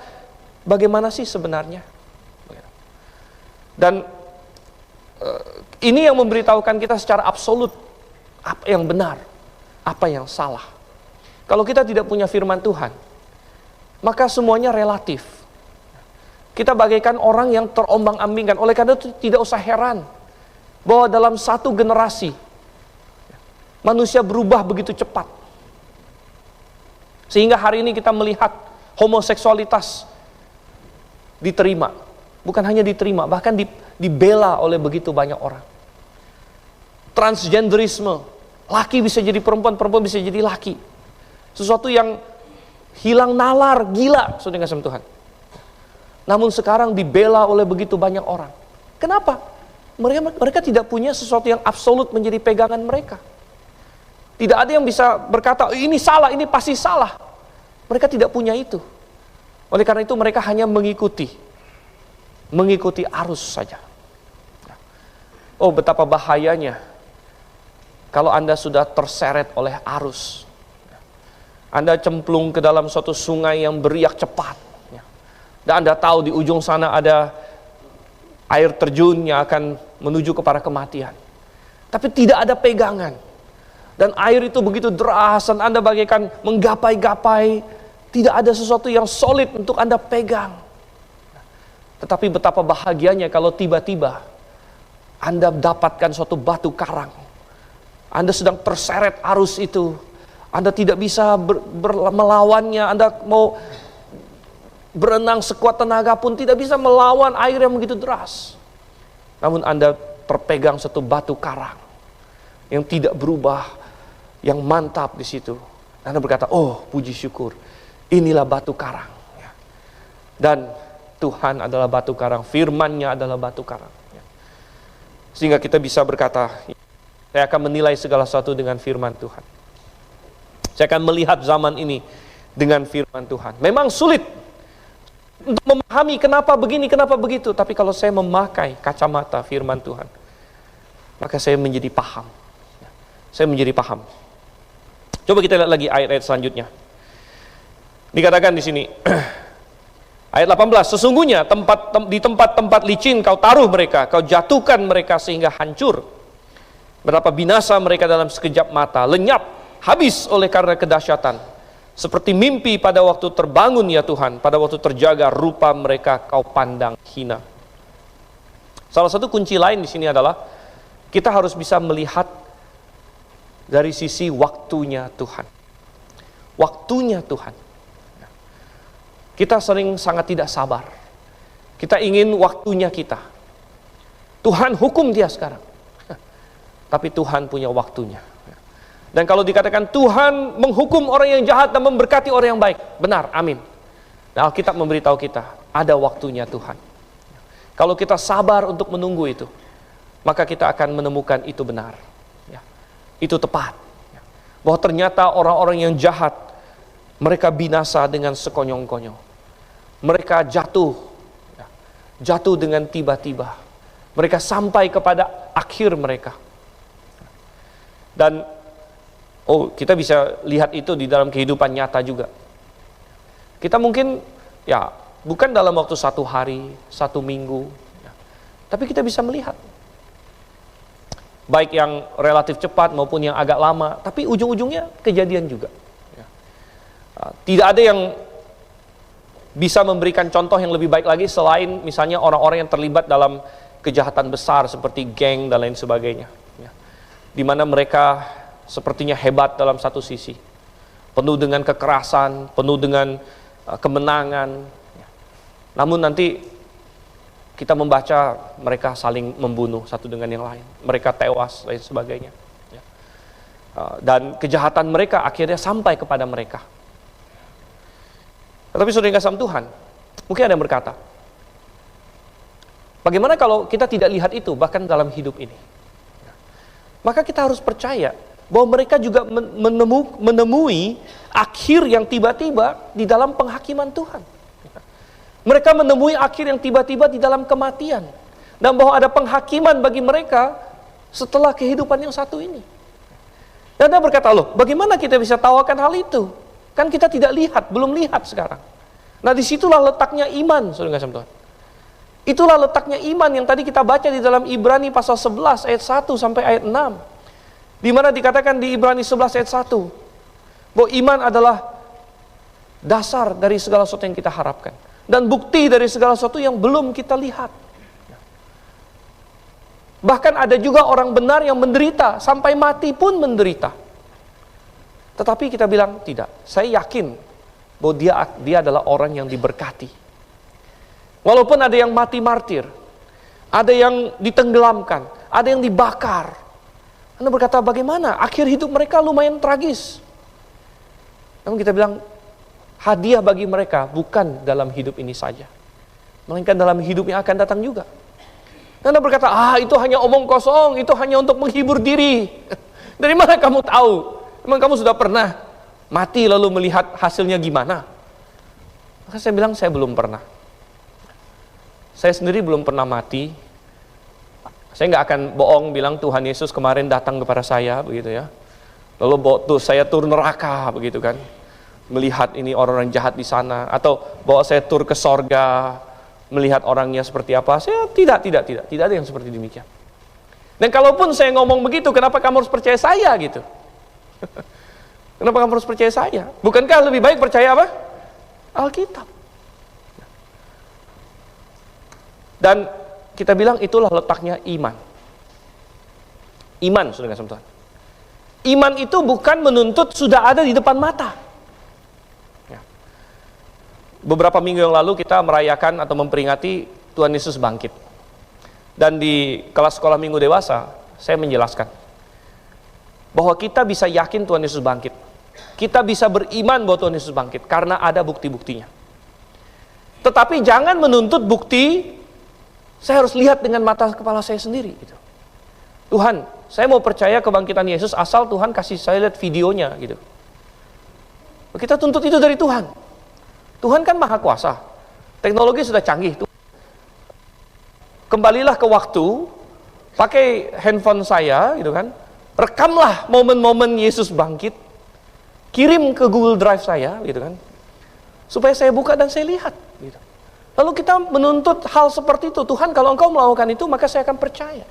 bagaimana sih sebenarnya. Dan ini yang memberitahukan kita secara absolut apa yang benar, apa yang salah. Kalau kita tidak punya firman Tuhan, maka semuanya relatif. Kita bagaikan orang yang terombang-ambingkan. Oleh karena itu tidak usah heran bahwa dalam satu generasi manusia berubah begitu cepat. Sehingga hari ini kita melihat homoseksualitas diterima. Bukan hanya diterima, bahkan dibela oleh begitu banyak orang. Transgenderisme, laki bisa jadi perempuan, perempuan bisa jadi laki. Sesuatu yang hilang nalar, gila, saudara kasih Tuhan. Namun sekarang dibela oleh begitu banyak orang. Kenapa? Mereka tidak punya sesuatu yang absolut menjadi pegangan mereka. Tidak ada yang bisa berkata, ini salah, ini pasti salah. Mereka tidak punya itu. Oleh karena itu mereka hanya mengikuti arus saja. Oh, betapa bahayanya kalau Anda sudah terseret oleh arus. Anda cemplung ke dalam suatu sungai yang beriak cepat. Dan Anda tahu di ujung sana ada air terjun yang akan menuju kepada kematian. Tapi tidak ada pegangan. Dan air itu begitu deras dan Anda bagaikan menggapai-gapai. Tidak ada sesuatu yang solid untuk Anda pegang. Tetapi betapa bahagianya kalau tiba-tiba Anda dapatkan suatu batu karang. Anda sedang terseret arus itu. Anda tidak bisa melawannya. Anda mau berenang sekuat tenaga pun tidak bisa melawan air yang begitu deras. Namun Anda terpegang satu batu karang yang tidak berubah, yang mantap di situ. Anda berkata, oh puji syukur, inilah batu karang. Dan Tuhan adalah batu karang, firman-Nya adalah batu karang. Sehingga kita bisa berkata, saya akan menilai segala sesuatu dengan firman Tuhan. Saya akan melihat zaman ini dengan firman Tuhan. Memang sulit untuk memahami kenapa begini, kenapa begitu. Tapi kalau saya memakai kacamata firman Tuhan, maka saya menjadi paham. Saya menjadi paham. Coba kita lihat lagi ayat-ayat selanjutnya. Dikatakan di sini, ayat 18, sesungguhnya di tempat-tempat licin kau taruh mereka, kau jatuhkan mereka sehingga hancur. Berapa binasa mereka dalam sekejap mata, lenyap, habis oleh karena kedahsyatan. Seperti mimpi pada waktu terbangun ya Tuhan, pada waktu terjaga rupa mereka kau pandang hina. Salah satu kunci lain di sini adalah kita harus bisa melihat dari sisi waktunya Tuhan. Waktunya Tuhan. Kita sering sangat tidak sabar. Kita ingin waktunya kita. Tuhan hukum dia sekarang. Tapi Tuhan punya waktunya. Dan kalau dikatakan Tuhan menghukum orang yang jahat dan memberkati orang yang baik, benar, amin. Dan Alkitab memberitahu kita, ada waktunya Tuhan. Kalau kita sabar untuk menunggu itu, maka kita akan menemukan itu benar. Itu tepat. Bahwa ternyata orang-orang yang jahat, mereka binasa dengan sekonyong-konyong. Mereka jatuh dengan tiba-tiba. Mereka sampai kepada akhir mereka. Dan kita bisa lihat itu di dalam kehidupan nyata juga. Kita mungkin bukan dalam waktu 1 hari, 1 minggu, tapi kita bisa melihat baik yang relatif cepat maupun yang agak lama, tapi ujung-ujungnya kejadian juga. Tidak ada yang bisa memberikan contoh yang lebih baik lagi selain misalnya orang-orang yang terlibat dalam kejahatan besar seperti geng dan lain sebagainya, di mana mereka sepertinya hebat dalam satu sisi, penuh dengan kekerasan, penuh dengan kemenangan. Namun nanti kita membaca mereka saling membunuh satu dengan yang lain, mereka tewas dan sebagainya. Dan kejahatan mereka akhirnya sampai kepada mereka. Tetapi saudara yang kasih Tuhan, mungkin ada yang berkata, bagaimana kalau kita tidak lihat itu bahkan dalam hidup ini? Maka kita harus percaya bahwa mereka juga menemui akhir yang tiba-tiba di dalam penghakiman Tuhan. Mereka menemui akhir yang tiba-tiba di dalam kematian. Dan bahwa ada penghakiman bagi mereka setelah kehidupan yang satu ini. Dan Anda berkata, loh, bagaimana kita bisa tahu akan hal itu? Kan kita tidak lihat, belum lihat sekarang. Nah disitulah letaknya iman, saudara kasih Tuhan. Itulah letaknya iman yang tadi kita baca di dalam Ibrani pasal 11 ayat 1 sampai ayat 6. Di mana dikatakan di Ibrani 11 ayat 1 bahwa iman adalah dasar dari segala sesuatu yang kita harapkan dan bukti dari segala sesuatu yang belum kita lihat. Bahkan ada juga orang benar yang menderita sampai mati pun menderita. Tetapi kita bilang tidak. Saya yakin bahwa dia adalah orang yang diberkati. Walaupun ada yang mati martir, ada yang ditenggelamkan, ada yang dibakar. Anda berkata, bagaimana? Akhir hidup mereka lumayan tragis. Namun kita bilang, hadiah bagi mereka bukan dalam hidup ini saja, melainkan dalam hidup yang akan datang juga. Anda berkata, itu hanya omong kosong, itu hanya untuk menghibur diri. Dari mana kamu tahu? Emang kamu sudah pernah mati lalu melihat hasilnya gimana? Maka saya bilang, saya belum pernah. Saya sendiri belum pernah mati. Saya nggak akan bohong bilang Tuhan Yesus kemarin datang kepada saya begitu ya. Lalu saya turun neraka begitu kan. melihat ini orang-orang jahat di sana, atau bawa saya tur ke sorga, melihat orangnya seperti apa. Saya tidak ada yang seperti demikian. Dan kalaupun saya ngomong begitu, kenapa kamu harus percaya saya gitu? Kenapa kamu harus percaya saya? Bukankah lebih baik percaya apa? Alkitab. Dan kita bilang itulah letaknya iman. Iman, saudara kasih Tuhan. Iman itu bukan menuntut sudah ada di depan mata. Ya. Beberapa minggu yang lalu kita merayakan atau memperingati Tuhan Yesus bangkit. Dan di kelas sekolah minggu dewasa, saya menjelaskan bahwa kita bisa yakin Tuhan Yesus bangkit. Kita bisa beriman bahwa Tuhan Yesus bangkit karena ada bukti-buktinya. Tetapi jangan menuntut bukti, saya harus lihat dengan mata kepala saya sendiri gitu. Tuhan, saya mau percaya kebangkitan Yesus asal Tuhan kasih saya lihat videonya gitu. Kita tuntut itu dari Tuhan. Tuhan kan maha kuasa. Teknologi sudah canggih. Kembalilah ke waktu, pakai handphone saya gitu kan. Rekamlah momen-momen Yesus bangkit. Kirim ke Google Drive saya gitu kan. Supaya saya buka dan saya lihat gitu. Lalu kita menuntut hal seperti itu. Tuhan, kalau Engkau melakukan itu, maka saya akan percaya.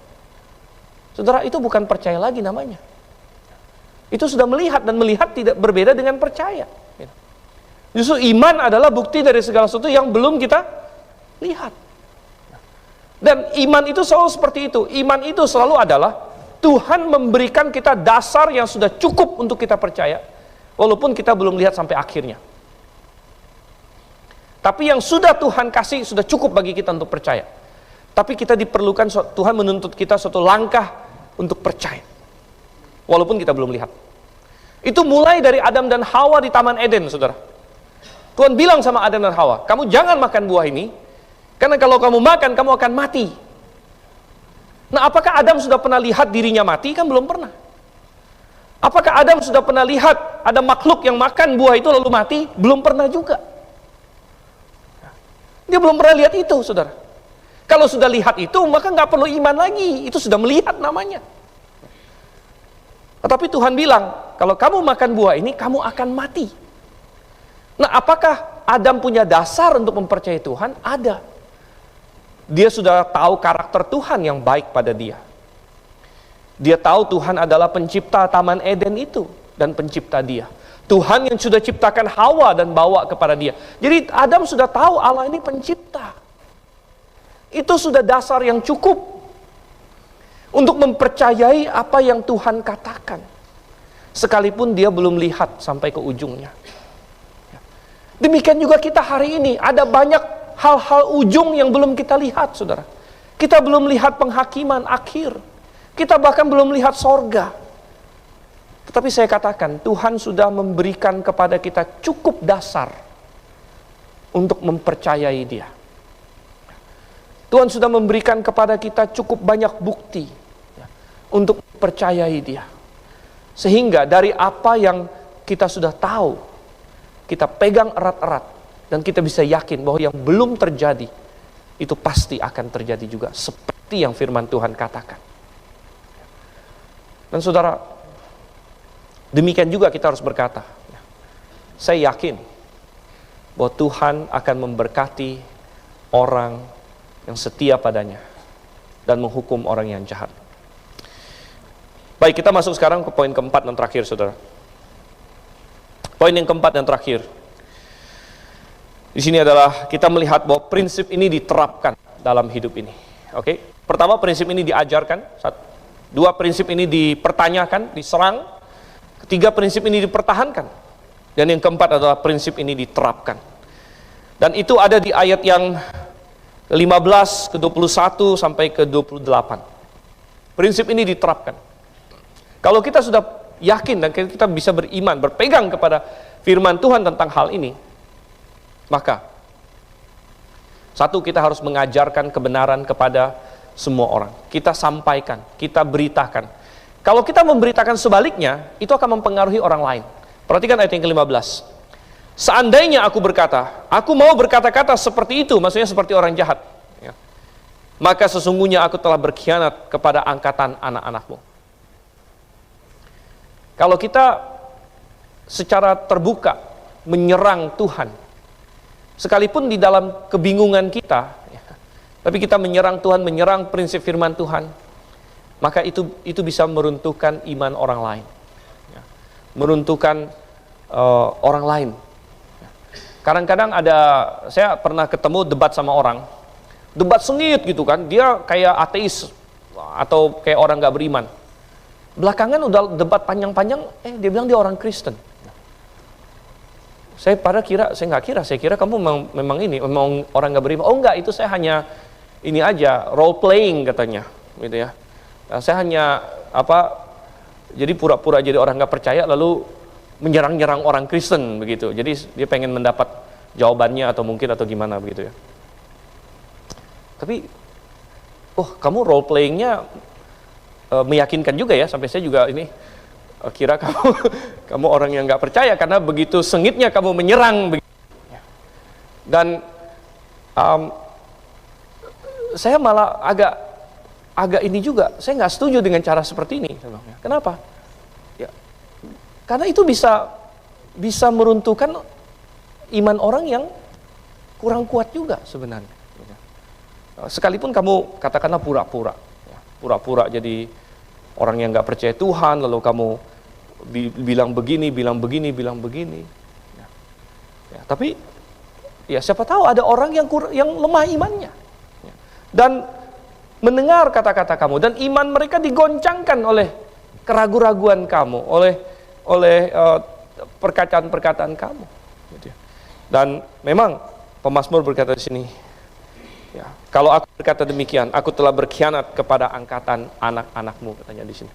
Saudara, itu bukan percaya lagi namanya. Itu sudah melihat, dan melihat tidak berbeda dengan percaya. Justru iman adalah bukti dari segala sesuatu yang belum kita lihat. Dan iman itu selalu seperti itu. Iman itu selalu adalah Tuhan memberikan kita dasar yang sudah cukup untuk kita percaya, walaupun kita belum lihat sampai akhirnya. Tapi yang sudah Tuhan kasih sudah cukup bagi kita untuk percaya. Tapi kita diperlukan, Tuhan menuntut kita suatu langkah untuk percaya, walaupun kita belum lihat. Itu mulai dari Adam dan Hawa di Taman Eden, saudara. Tuhan bilang sama Adam dan Hawa, kamu jangan makan buah ini, karena kalau kamu makan, kamu akan mati. Nah, apakah Adam sudah pernah lihat dirinya mati? Kan belum pernah. Apakah Adam sudah pernah lihat ada makhluk yang makan buah itu lalu mati? Belum pernah juga. Dia belum pernah lihat itu, saudara. Kalau sudah lihat itu, maka nggak perlu iman lagi. Itu sudah melihat namanya. Tetapi Tuhan bilang, kalau kamu makan buah ini, kamu akan mati. Nah, apakah Adam punya dasar untuk mempercayai Tuhan? Ada. Dia sudah tahu karakter Tuhan yang baik pada dia. Dia tahu Tuhan adalah pencipta Taman Eden itu, dan pencipta dia. Tuhan yang sudah ciptakan Hawa dan bawa kepada dia. Jadi Adam sudah tahu Allah ini pencipta. Itu sudah dasar yang cukup untuk mempercayai apa yang Tuhan katakan, sekalipun dia belum lihat sampai ke ujungnya. Demikian juga kita hari ini, ada banyak hal-hal ujung yang belum kita lihat, saudara. Kita belum lihat penghakiman akhir. Kita bahkan belum lihat sorga. Tetapi saya katakan, Tuhan sudah memberikan kepada kita cukup dasar untuk mempercayai dia. Tuhan sudah memberikan kepada kita cukup banyak bukti untuk percayai dia. Sehingga dari apa yang kita sudah tahu, kita pegang erat-erat, dan kita bisa yakin bahwa yang belum terjadi, itu pasti akan terjadi juga, seperti yang firman Tuhan katakan. Dan saudara, demikian juga kita harus berkata, saya yakin bahwa Tuhan akan memberkati orang yang setia padanya dan menghukum orang yang jahat. Baik, kita masuk sekarang ke poin keempat dan terakhir, saudara. Poin yang keempat dan terakhir di sini adalah kita melihat bahwa prinsip ini diterapkan dalam hidup ini. Oke, pertama, prinsip ini diajarkan. Dua, prinsip ini dipertanyakan, diserang. Ketiga, prinsip ini dipertahankan. Dan yang keempat adalah prinsip ini diterapkan. Dan itu ada di ayat yang 15 ke 21 sampai ke 28. Prinsip ini diterapkan. Kalau kita sudah yakin dan kita bisa beriman, berpegang kepada firman Tuhan tentang hal ini, maka satu, kita harus mengajarkan kebenaran kepada semua orang. Kita sampaikan, kita beritakan. Kalau kita memberitakan sebaliknya, itu akan mempengaruhi orang lain. Perhatikan ayat yang ke-15. Seandainya aku berkata, aku mau berkata-kata seperti itu, maksudnya seperti orang jahat, ya, maka sesungguhnya aku telah berkhianat kepada angkatan anak-anakmu. Kalau kita secara terbuka menyerang Tuhan. Sekalipun di dalam kebingungan kita, tapi kita menyerang Tuhan, menyerang prinsip firman Tuhan, maka itu bisa meruntuhkan iman orang lain, meruntuhkan orang lain. Kadang-kadang saya pernah ketemu debat sama orang, debat sengit gitu kan, dia kayak ateis atau kayak orang gak beriman. Belakangan udah debat panjang-panjang, dia bilang dia orang Kristen. Saya kira kamu memang orang gak beriman. Oh enggak, itu saya hanya ini aja, role playing katanya, gitu ya. Saya hanya jadi pura-pura jadi orang gak percaya lalu menyerang-nyerang orang Kristen begitu. Jadi dia pengen mendapat jawabannya atau gimana begitu ya. Tapi kamu role playingnya meyakinkan juga ya, sampai saya juga ini kira kamu orang yang nggak percaya karena begitu sengitnya kamu menyerang begitu. Dan saya malah agak ini juga, saya nggak setuju dengan cara seperti ini. Kenapa? Karena itu bisa meruntuhkan iman orang yang kurang kuat juga sebenarnya. Sekalipun kamu katakanlah pura-pura jadi orang yang nggak percaya Tuhan, lalu kamu bilang begini. Tapi siapa tahu ada orang yang lemah imannya, dan mendengar kata-kata kamu, dan iman mereka digoncangkan oleh keraguan-raguan kamu, oleh perkataan-perkataan kamu. Dan memang pemazmur berkata di sini, kalau aku berkata demikian, aku telah berkhianat kepada angkatan anak-anakmu, katanya di sini.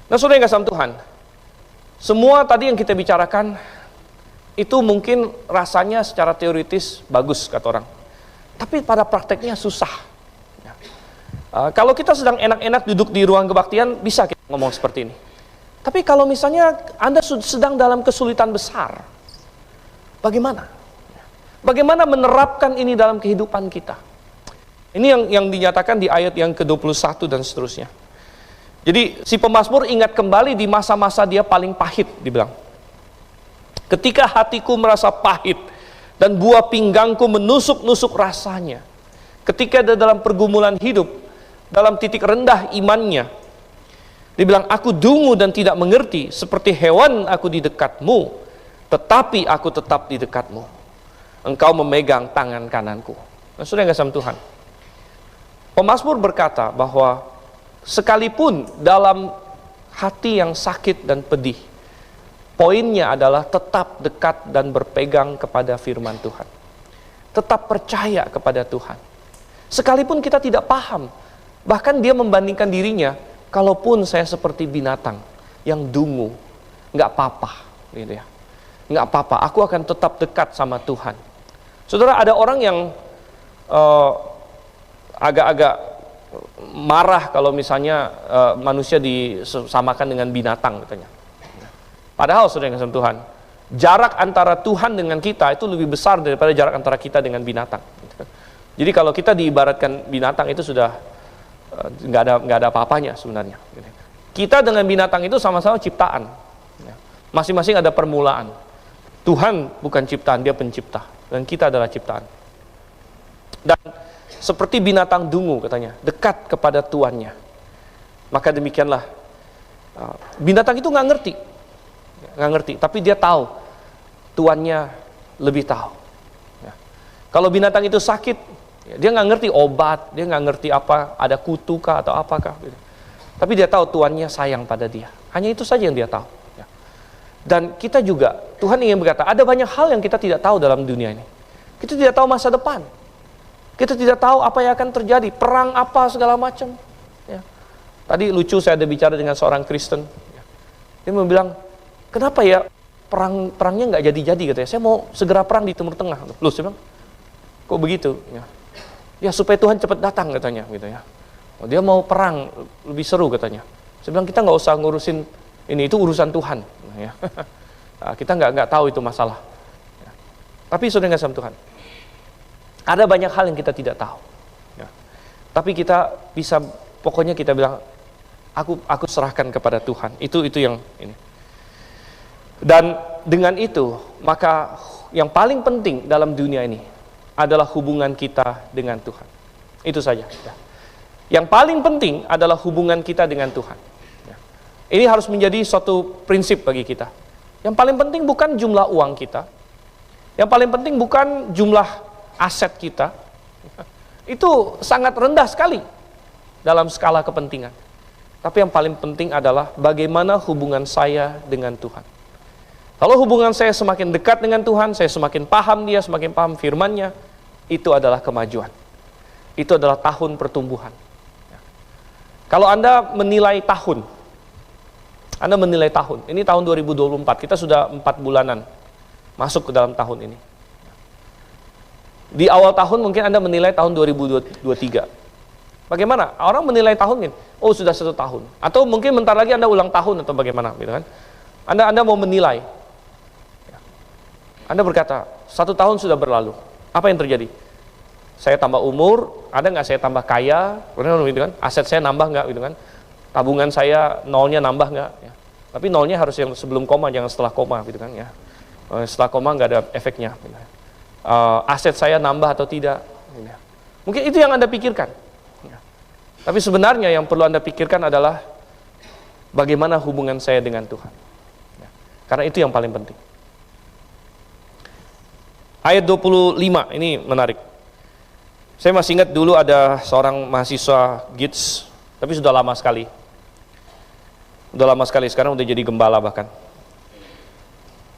Nah, saudara yang kasih Tuhan, semua tadi yang kita bicarakan itu mungkin rasanya secara teoritis bagus kata orang, tapi pada prakteknya susah. Kalau kita sedang enak-enak duduk di ruang kebaktian, bisa kita ngomong seperti ini. Tapi kalau misalnya Anda sedang dalam kesulitan besar, bagaimana? Bagaimana menerapkan ini dalam kehidupan kita? Ini yang dinyatakan di ayat yang ke-21 dan seterusnya. Jadi si pemazmur ingat kembali di masa-masa dia paling pahit, dibilang. Ketika hatiku merasa pahit dan buah pinggangku menusuk-nusuk rasanya. Ketika dia dalam pergumulan hidup, dalam titik rendah imannya, dibilang, aku dungu dan tidak mengerti, seperti hewan aku di dekatmu, tetapi aku tetap di dekatmu. Engkau memegang tangan kananku. Nah, sudah nggak sama Tuhan? Pemazmur berkata bahwa sekalipun dalam hati yang sakit dan pedih, poinnya adalah tetap dekat dan berpegang kepada firman Tuhan. Tetap percaya kepada Tuhan. Sekalipun kita tidak paham, bahkan dia membandingkan dirinya, kalaupun saya seperti binatang yang dungu, nggak apa-apa, gitu ya. Nggak apa-apa, aku akan tetap dekat sama Tuhan. Saudara, ada orang yang agak-agak marah kalau misalnya manusia disamakan dengan binatang, katanya. Padahal saudara yang kasih Tuhan, jarak antara Tuhan dengan kita itu lebih besar daripada jarak antara kita dengan binatang. Jadi kalau kita diibaratkan binatang itu sudah nggak ada apa-apanya sebenarnya. Kita dengan binatang itu sama-sama ciptaan. Masing-masing ada permulaan. Tuhan bukan ciptaan, dia pencipta. Dan kita adalah ciptaan. Dan seperti binatang dungu, katanya, dekat kepada tuannya. Maka demikianlah. Binatang itu nggak ngerti, tapi dia tahu. Tuannya lebih tahu. Kalau binatang itu sakit, dia nggak ngerti obat, dia nggak ngerti apa, ada kutu kah atau apakah. Tapi dia tahu tuannya sayang pada dia. Hanya itu saja yang dia tahu. Dan kita juga, Tuhan ingin berkata, ada banyak hal yang kita tidak tahu dalam dunia ini. Kita tidak tahu masa depan. Kita tidak tahu apa yang akan terjadi, perang apa segala macam. Tadi lucu, saya ada bicara dengan seorang Kristen. Dia bilang, kenapa ya perangnya nggak jadi-jadi, katanya. Saya mau segera perang di Timur Tengah. Loh, saya bilang, kok begitu? Ya supaya Tuhan cepat datang, katanya, gitu ya. Dia mau perang lebih seru, katanya. Saya bilang, kita nggak usah ngurusin ini, itu urusan Tuhan. Kita nggak tahu itu masalah. Tapi saudara nggak sama Tuhan, ada banyak hal yang kita tidak tahu. Tapi kita bisa, pokoknya kita bilang, aku serahkan kepada Tuhan. Itu yang ini. Dan dengan itu, maka yang paling penting dalam dunia ini adalah hubungan kita dengan Tuhan. Itu saja. Yang paling penting adalah hubungan kita dengan Tuhan. Ini harus menjadi suatu prinsip bagi kita. Yang paling penting bukan jumlah uang kita. Yang paling penting bukan jumlah aset kita. Itu sangat rendah sekali dalam skala kepentingan. Tapi yang paling penting adalah bagaimana hubungan saya dengan Tuhan. Kalau hubungan saya semakin dekat dengan Tuhan, saya semakin paham Dia, semakin paham firman-Nya, itu adalah kemajuan. Itu adalah tahun pertumbuhan. Kalau Anda menilai tahun, ini tahun 2024, kita sudah 4 bulanan masuk ke dalam tahun ini. Di awal tahun mungkin Anda menilai tahun 2023. Bagaimana? Orang menilai tahun ini, oh sudah 1 tahun. Atau mungkin bentar lagi Anda ulang tahun atau bagaimana, gitu kan? Anda mau menilai. Anda berkata, 1 tahun sudah berlalu. Apa yang terjadi? Saya tambah umur, ada nggak saya tambah kaya? Benar gitu kan? Aset saya nambah nggak, gitu kan? Tabungan saya nolnya nambah nggak? Ya. Tapi nolnya harus yang sebelum koma, jangan setelah koma, gitu kan? Ya. Setelah koma nggak ada efeknya. Gitu. Aset saya nambah atau tidak? Gitu. Mungkin itu yang Anda pikirkan. Ya. Tapi sebenarnya yang perlu Anda pikirkan adalah bagaimana hubungan saya dengan Tuhan. Ya. Karena itu yang paling penting. Ayat 25 ini menarik. Saya masih ingat dulu ada seorang mahasiswa GITS, tapi sudah lama sekali. Sekarang udah jadi gembala bahkan.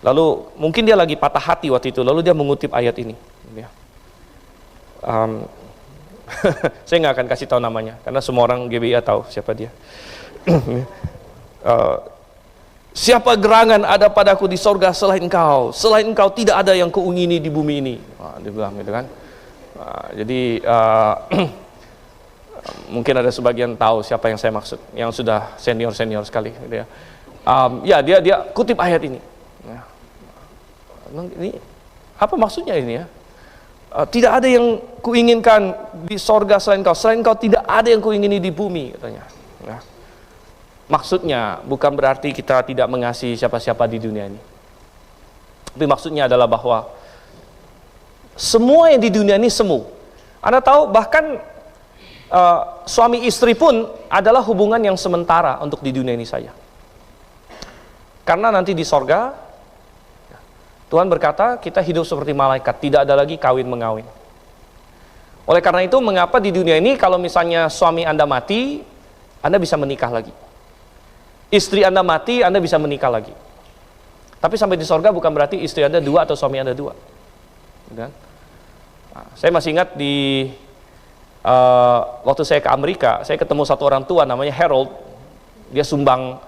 Lalu mungkin dia lagi patah hati waktu itu, lalu dia mengutip ayat ini. Saya nggak akan kasih tahu namanya, karena semua orang GBIA tahu siapa dia. Siapa gerangan ada padaku di sorga selain engkau tidak ada yang kuingini di bumi ini. Dia bilang gitu kan. Jadi mungkin ada sebagian tahu siapa yang saya maksud, yang sudah senior sekali gitu ya. Dia kutip ayat ini. Ini apa maksudnya ini ya? Tidak ada yang kuinginkan di sorga selain engkau tidak ada yang kuingini di bumi, katanya. Ya. Maksudnya bukan berarti kita tidak mengasihi siapa-siapa di dunia ini. Tapi maksudnya adalah bahwa semua yang di dunia ini semu. Anda tahu bahkan suami istri pun adalah hubungan yang sementara untuk di dunia ini saja. Karena nanti di sorga Tuhan berkata kita hidup seperti malaikat, tidak ada lagi kawin mengawin. Oleh karena itu mengapa di dunia ini kalau misalnya suami Anda mati, Anda bisa menikah lagi. Istri Anda mati, Anda bisa menikah lagi. Tapi sampai di sorga bukan berarti istri Anda 2 atau suami Anda 2. Nah, saya masih ingat di waktu saya ke Amerika, saya ketemu satu orang tua namanya Harold. Dia sumbang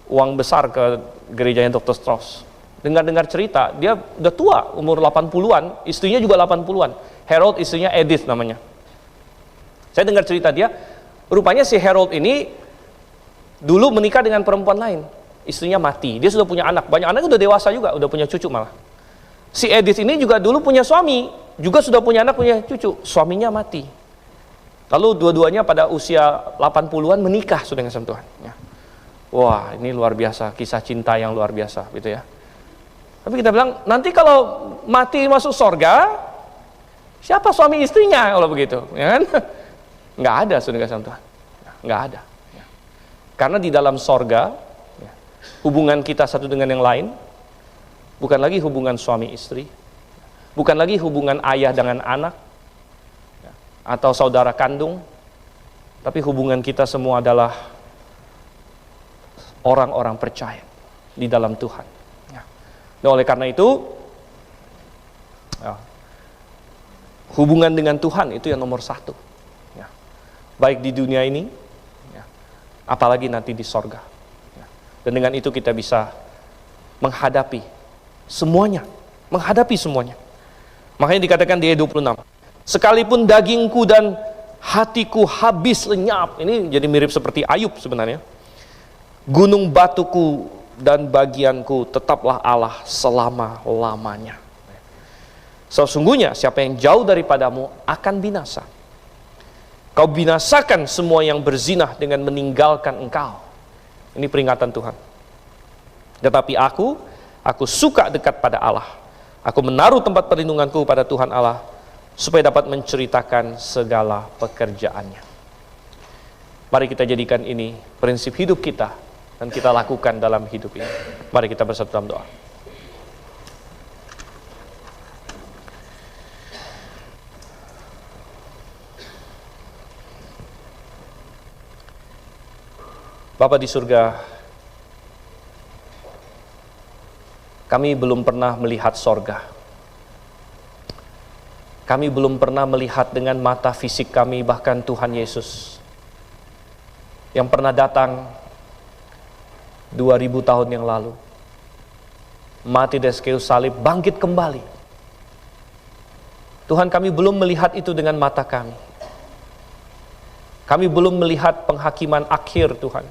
uang besar ke gerejanya Dr. Strauss. Dengar-dengar cerita, dia udah tua, umur 80-an, istrinya juga 80-an. Harold, istrinya Edith namanya. Saya dengar cerita dia, rupanya si Harold ini dulu menikah dengan perempuan lain, istrinya mati, dia sudah punya anak, banyak anak, udah dewasa juga, udah punya cucu malah. Si Edith ini juga dulu punya suami, juga sudah punya anak, punya cucu, suaminya mati. Lalu dua-duanya pada usia 80-an menikah sudah dengan Tuhan. Ya. Wah, ini luar biasa, kisah cinta yang luar biasa, gitu ya. Tapi kita bilang, nanti kalau mati masuk sorga, siapa suami istrinya kalau begitu? Ya kan? Nggak ada sudah dengan Tuhan, nggak ada. Karena di dalam sorga, hubungan kita satu dengan yang lain, bukan lagi hubungan suami istri, bukan lagi hubungan ayah dengan anak, atau saudara kandung, tapi hubungan kita semua adalah orang-orang percaya di dalam Tuhan. Dan oleh karena itu, hubungan dengan Tuhan itu yang nomor 1. Baik di dunia ini, apalagi nanti di sorga. Dan dengan itu kita bisa menghadapi semuanya. Makanya dikatakan di ayat 26, sekalipun dagingku dan hatiku habis lenyap. Ini jadi mirip seperti Ayub sebenarnya. Gunung batuku dan bagianku tetaplah Allah selama-lamanya. Sesungguhnya siapa yang jauh daripadamu akan binasa. Kau binasakan semua yang berzinah dengan meninggalkan engkau. Ini peringatan Tuhan. Tetapi aku Aku suka dekat pada Allah. Aku menaruh tempat perlindunganku pada Tuhan Allah, supaya dapat menceritakan segala pekerjaannya. Mari kita jadikan ini prinsip hidup kita, dan kita lakukan dalam hidup ini. Mari kita bersatu dalam doa. Bapa di surga, kami belum pernah melihat sorga. Kami belum pernah melihat dengan mata fisik kami, bahkan Tuhan Yesus yang pernah datang 2000 tahun yang lalu, mati di kayu salib, bangkit kembali. Tuhan, kami belum melihat itu dengan mata kami. Kami belum melihat penghakiman akhir, Tuhan.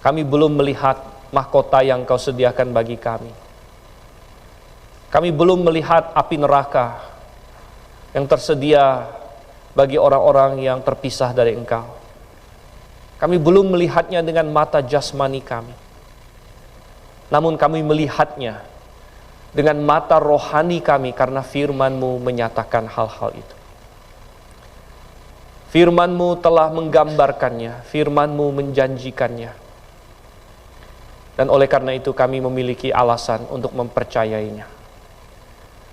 Kami belum melihat mahkota yang Kau sediakan bagi kami. Kami belum melihat api neraka yang tersedia bagi orang-orang yang terpisah dari Engkau. Kami belum melihatnya dengan mata jasmani kami. Namun kami melihatnya dengan mata rohani kami, karena firman-Mu menyatakan hal-hal itu. Firman-Mu telah menggambarkannya, firman-Mu menjanjikannya. Dan oleh karena itu kami memiliki alasan untuk mempercayainya.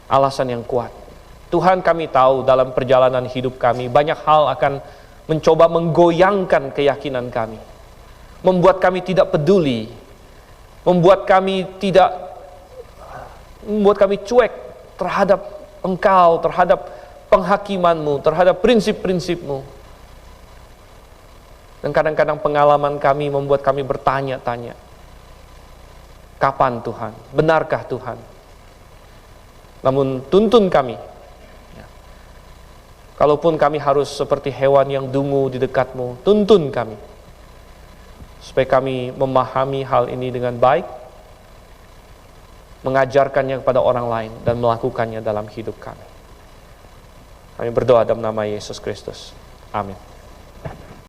Alasan yang kuat. Tuhan, kami tahu dalam perjalanan hidup kami banyak hal akan mencoba menggoyangkan keyakinan kami. Membuat kami tidak peduli. Membuat kami cuek terhadap Engkau, terhadap penghakiman-Mu, terhadap prinsip-prinsip-Mu. Dan kadang-kadang pengalaman kami membuat kami bertanya-tanya. Kapan Tuhan? Benarkah Tuhan? Namun tuntun kami. Kalaupun kami harus seperti hewan yang dungu di dekat-Mu, tuntun kami. Supaya kami memahami hal ini dengan baik, mengajarkannya kepada orang lain, dan melakukannya dalam hidup kami. Kami berdoa dalam nama Yesus Kristus. Amin.